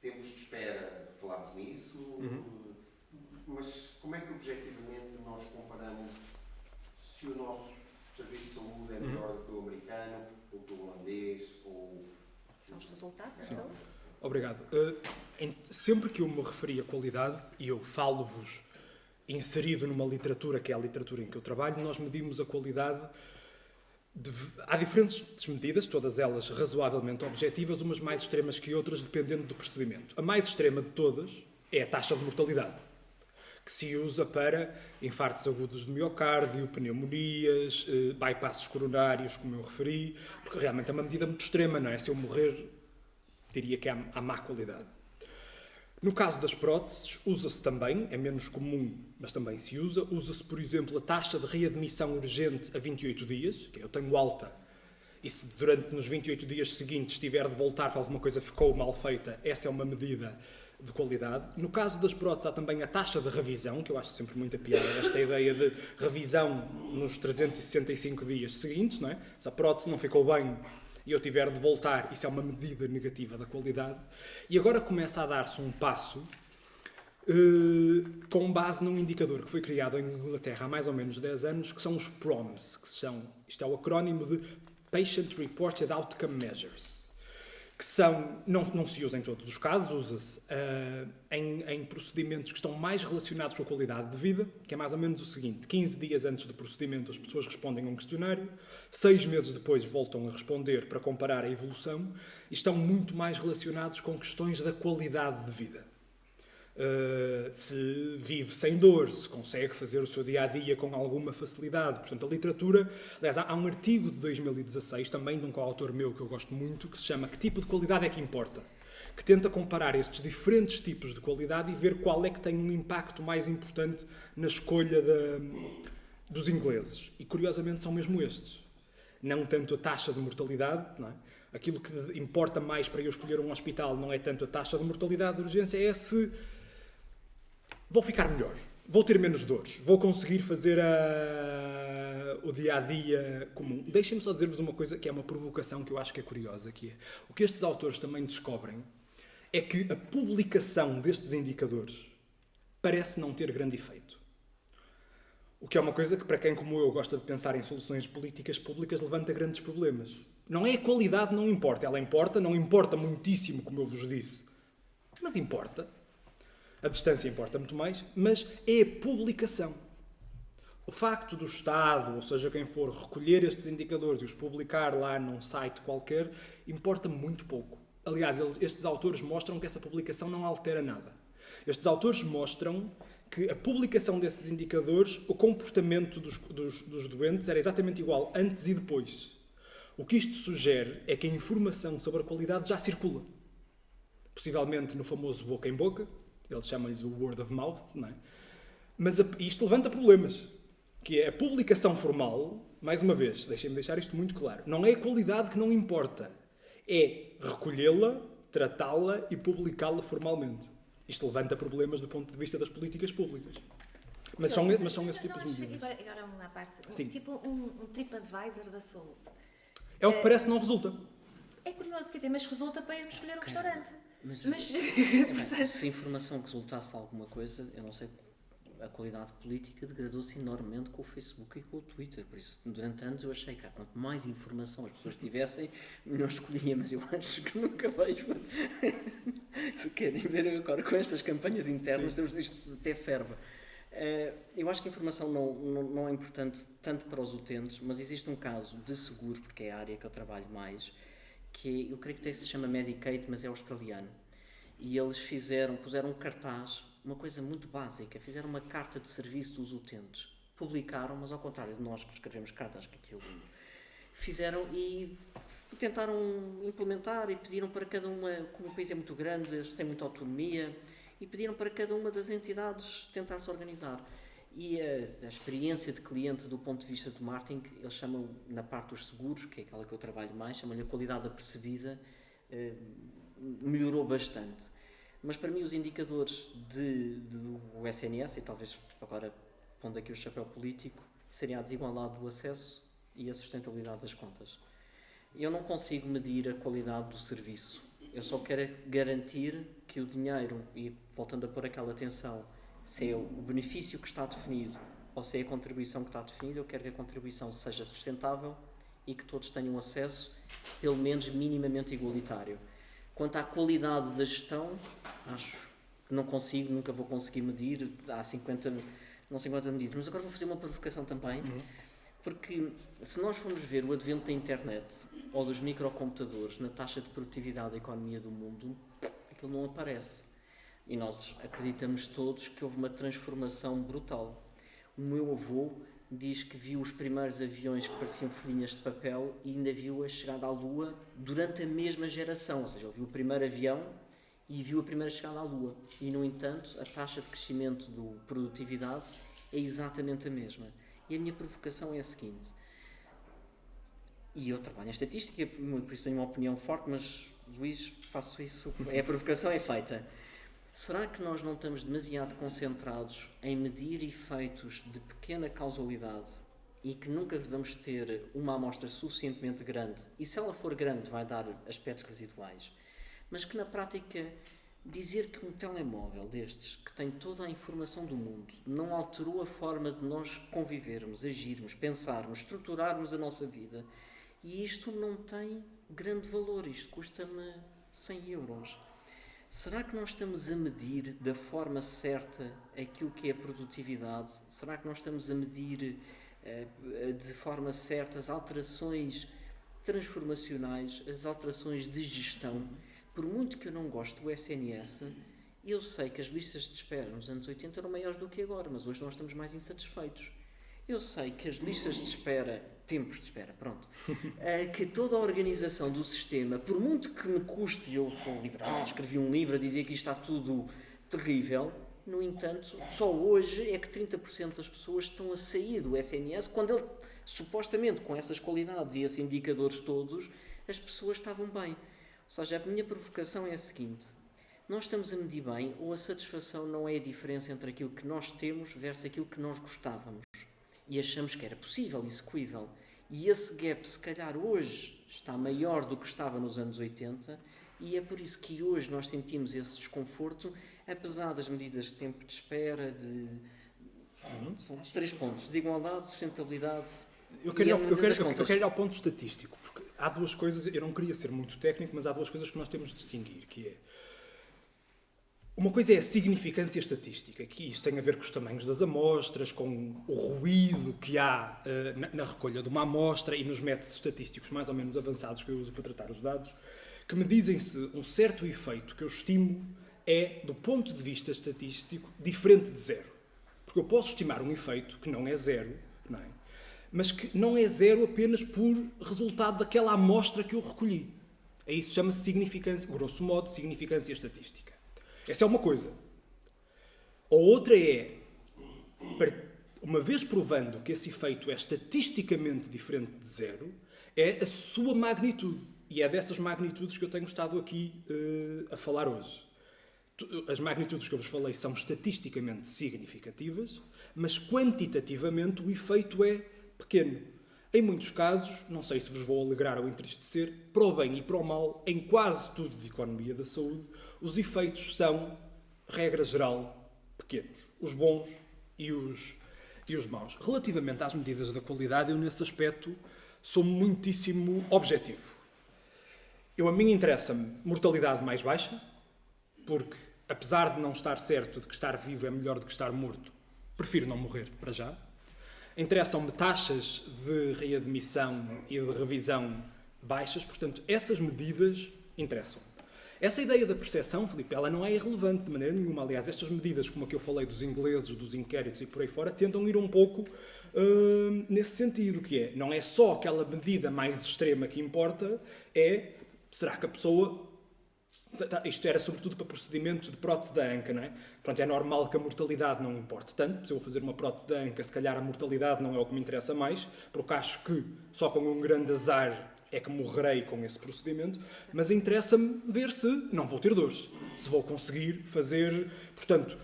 tempos de espera, falámos nisso, mas como é que objetivamente nós comparamos se o nosso serviço de saúde é melhor do que o americano, ou que o holandês, ou... São os resultados da Sim. saúde. Obrigado. Sempre que eu me referi a qualidade, e eu falo-vos inserido numa literatura, que é a literatura em que eu trabalho, nós medimos a qualidade... Há diferentes medidas, todas elas razoavelmente objetivas, umas mais extremas que outras, dependendo do procedimento. A mais extrema de todas é a taxa de mortalidade, que se usa para infartos agudos de miocárdio, pneumonias, bypasses coronários, como eu referi, porque realmente é uma medida muito extrema, não é? Se eu morrer, diria que há má qualidade. No caso das próteses, usa-se também, é menos comum, mas também se usa, usa-se, por exemplo, a taxa de readmissão urgente a 28 dias, que eu tenho alta, e se nos 28 dias seguintes tiver de voltar para alguma coisa que ficou mal feita, essa é uma medida de qualidade. No caso das próteses, há também a taxa de revisão, que eu acho sempre muita piada, esta ideia de revisão nos 365 dias seguintes, não é? Se a prótese não ficou bem e eu tiver de voltar, isso é uma medida negativa da qualidade. E agora começa a dar-se um passo com base num indicador que foi criado em Inglaterra há mais ou menos 10 anos, que são os PROMs, isto é o acrónimo de Patient Reported Outcome Measures, que não se usa em todos os casos, usa-se em procedimentos que estão mais relacionados com a qualidade de vida, que é mais ou menos o seguinte: 15 dias antes do procedimento as pessoas respondem a um questionário, 6 meses depois voltam a responder para comparar a evolução e estão muito mais relacionados com questões da qualidade de vida. se vive sem dor, se consegue fazer o seu dia-a-dia com alguma facilidade. Portanto, a literatura... Aliás, há um artigo de 2016, também de um coautor meu que eu gosto muito, que se chama Que tipo de qualidade é que importa? Que tenta comparar estes diferentes tipos de qualidade e ver qual é que tem um impacto mais importante na escolha dos ingleses. E, curiosamente, são mesmo estes. Não tanto a taxa de mortalidade, não é? Aquilo que importa mais para eu escolher um hospital não é tanto a taxa de mortalidade de urgência, é se vou ficar melhor, vou ter menos dores, vou conseguir fazer o dia-a-dia comum. Deixem-me só dizer-vos uma coisa que é uma provocação que eu acho que é curiosa, que é o que estes autores também descobrem é que a publicação destes indicadores parece não ter grande efeito. O que é uma coisa que, para quem como eu gosta de pensar em soluções políticas públicas, levanta grandes problemas. Não é a qualidade, não importa. Ela importa, não importa muitíssimo, como eu vos disse. Mas importa. A distância importa muito mais. Mas é a publicação. O facto do Estado, ou seja, quem for, recolher estes indicadores e os publicar lá num site qualquer, importa muito pouco. Aliás, estes autores mostram que essa publicação não altera nada. Estes autores mostram que a publicação desses indicadores, o comportamento dos doentes era exatamente igual antes e depois. O que isto sugere é que a informação sobre a qualidade já circula. Possivelmente no famoso boca em boca, eles chamam-lhes o word of mouth, não é? Mas isto levanta problemas, que é a publicação formal, mais uma vez, deixem-me deixar isto muito claro, não é a qualidade que não importa, é recolhê-la, tratá-la e publicá-la formalmente. Isto levanta problemas do ponto de vista das políticas públicas. Mas são esses tipos de medidas. Agora uma parte. Sim. Tipo um TripAdvisor da saúde. É o que parece não resulta. É curioso, quer dizer, mas resulta para irmos escolher um restaurante. Mas Portanto, se a informação resultasse alguma coisa, eu não sei, a qualidade política degradou-se enormemente com o Facebook e com o Twitter. Por isso, durante anos eu achei que quanto mais informação as pessoas tivessem, melhor escolhia. Mas eu acho que nunca vejo. Se querem ver agora com estas campanhas internas, isto até ferva. Eu acho que a informação não é importante tanto para os utentes, mas existe um caso de seguros, porque é a área que eu trabalho mais, que eu creio que se chama Medicaid, mas é australiano. E eles puseram um cartaz, uma coisa muito básica, fizeram uma carta de serviço dos utentes. Publicaram, mas ao contrário de nós que escrevemos cartas, que aquilo fizeram e tentaram implementar e pediram para cada uma, como o país é muito grande, eles têm muita autonomia, e pediram para cada uma das entidades tentar se organizar. E a experiência de cliente do ponto de vista do marketing, eles chamam, na parte dos seguros, que é aquela que eu trabalho mais, chamam-lhe a qualidade apercebida, melhorou bastante. Mas para mim os indicadores do SNS, e talvez agora pondo aqui o chapéu político, seria a desigualdade do acesso e a sustentabilidade das contas. Eu não consigo medir a qualidade do serviço. Eu só quero garantir que o dinheiro, e voltando a pôr aquela atenção, se é o benefício que está definido ou se é a contribuição que está definida, eu quero que a contribuição seja sustentável e que todos tenham acesso, pelo menos minimamente igualitário. Quanto à qualidade da gestão, acho que não consigo, nunca vou conseguir medir, há 50 medidas. Mas agora vou fazer uma provocação também, porque se nós formos ver o advento da internet ou dos microcomputadores na taxa de produtividade da economia do mundo, aquilo não aparece. E nós acreditamos todos que houve uma transformação brutal. O meu avô diz que viu os primeiros aviões que pareciam folhinhas de papel e ainda viu a chegada à Lua durante a mesma geração. Ou seja, ele viu o primeiro avião e viu a primeira chegada à Lua. E, no entanto, a taxa de crescimento da produtividade é exatamente a mesma. E a minha provocação é a seguinte. E eu trabalho em estatística, por isso tenho uma opinião forte, mas, Luís, faço isso, a provocação é feita. Será que nós não estamos demasiado concentrados em medir efeitos de pequena causalidade e que nunca vamos ter uma amostra suficientemente grande, e se ela for grande vai dar aspectos residuais, mas que na prática dizer que um telemóvel destes, que tem toda a informação do mundo, não alterou a forma de nós convivermos, agirmos, pensarmos, estruturarmos a nossa vida, e isto não tem grande valor, isto custa-me 100 euros. Será que nós estamos a medir da forma certa aquilo que é a produtividade? Será que nós estamos a medir de forma certa as alterações transformacionais, as alterações de gestão? Por muito que eu não goste do SNS, Eu sei que as listas de espera nos anos 80 eram maiores do que agora, mas hoje nós estamos mais insatisfeitos. Eu sei que as listas de espera, tempos de espera, pronto, que toda a organização do sistema, por muito que me custe, eu sou liberal, escrevi um livro a dizer que isto está tudo terrível, no entanto, só hoje é que 30% das pessoas estão a sair do SNS, quando ele, supostamente, com essas qualidades e esses indicadores todos, as pessoas estavam bem. Ou seja, a minha provocação é a seguinte: nós estamos a medir bem ou a satisfação não é a diferença entre aquilo que nós temos versus aquilo que nós gostávamos? E achamos que era possível, execuível. E esse gap, se calhar, hoje está maior do que estava nos anos 80, e é por isso que hoje nós sentimos esse desconforto, apesar das medidas de tempo de espera, são 3 pontos: desigualdade, sustentabilidade. Eu quero ir ao ponto estatístico, porque há 2 coisas, eu não queria ser muito técnico, mas há 2 coisas que nós temos de distinguir, que é, uma coisa é a significância estatística, que isto tem a ver com os tamanhos das amostras, com o ruído que há na recolha de uma amostra e nos métodos estatísticos mais ou menos avançados que eu uso para tratar os dados, que me dizem se um certo efeito que eu estimo é, do ponto de vista estatístico, diferente de zero. Porque eu posso estimar um efeito que não é zero, não é? Mas que não é zero apenas por resultado daquela amostra que eu recolhi. É isso que chama-se significância, grosso modo, significância estatística. Essa é uma coisa. A outra é, uma vez provando que esse efeito é estatisticamente diferente de zero, é a sua magnitude. E é dessas magnitudes que eu tenho estado aqui a falar hoje. As magnitudes que eu vos falei são estatisticamente significativas, mas quantitativamente o efeito é pequeno. Em muitos casos, não sei se vos vou alegrar ou entristecer, para o bem e para o mal, em quase tudo de economia da saúde, os efeitos são, regra geral, pequenos. Os bons e os maus. Relativamente às medidas da qualidade, eu nesse aspecto sou muitíssimo objetivo. A mim interessa-me mortalidade mais baixa, porque, apesar de não estar certo de que estar vivo é melhor do que estar morto, prefiro não morrer para já. Interessam-me taxas de readmissão e de revisão baixas, portanto, essas medidas interessam-me. Essa ideia da percepção, Filipe, ela não é irrelevante de maneira nenhuma. Aliás, estas medidas, como a que eu falei dos ingleses, dos inquéritos e por aí fora, tentam ir um pouco nesse sentido, que é, não é só aquela medida mais extrema que importa, é, será que a pessoa... Isto era sobretudo para procedimentos de prótese da anca, não é? Portanto, é normal que a mortalidade não importe tanto. Se eu vou fazer uma prótese da anca, se calhar a mortalidade não é o que me interessa mais, porque acho que só com um grande azar é que morrerei com esse procedimento, mas interessa-me ver se não vou ter dores, se vou conseguir fazer... Portanto,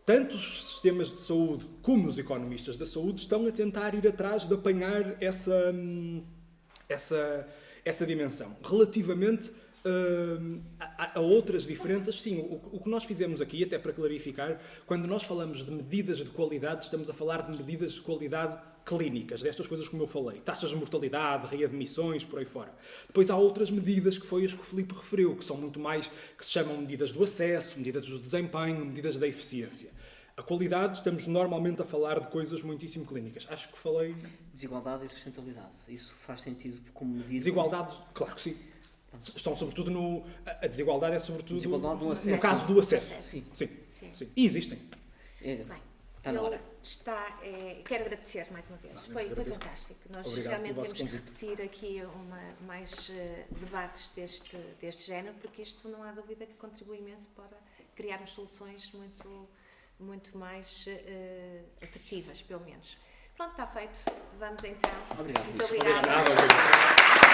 tanto os sistemas de saúde como os economistas da saúde estão a tentar ir atrás de apanhar essa dimensão. Relativamente a outras diferenças, sim, o que nós fizemos aqui, até para clarificar, quando nós falamos de medidas de qualidade, estamos a falar de medidas de qualidade clínicas, destas coisas como eu falei, taxas de mortalidade, readmissões, por aí fora. Depois há outras medidas que foi as que o Filipe referiu, que são muito mais, que se chamam medidas do acesso, medidas do desempenho, medidas da eficiência. A qualidade, estamos normalmente a falar de coisas muitíssimo clínicas. Acho que falei... Desigualdade e sustentabilidade. Isso faz sentido como medida? Desigualdade, claro que sim. Estão sobretudo no... A desigualdade é sobretudo desigualdade no acesso. No caso do acesso. Sim. E existem. Bem, está na hora. Quero agradecer mais uma vez. Foi fantástico. Nós realmente temos que repetir aqui mais debates deste género, porque isto não há dúvida que contribui imenso para criarmos soluções muito mais assertivas, pelo menos. Pronto, está feito. Vamos então. Obrigado. Muito obrigada.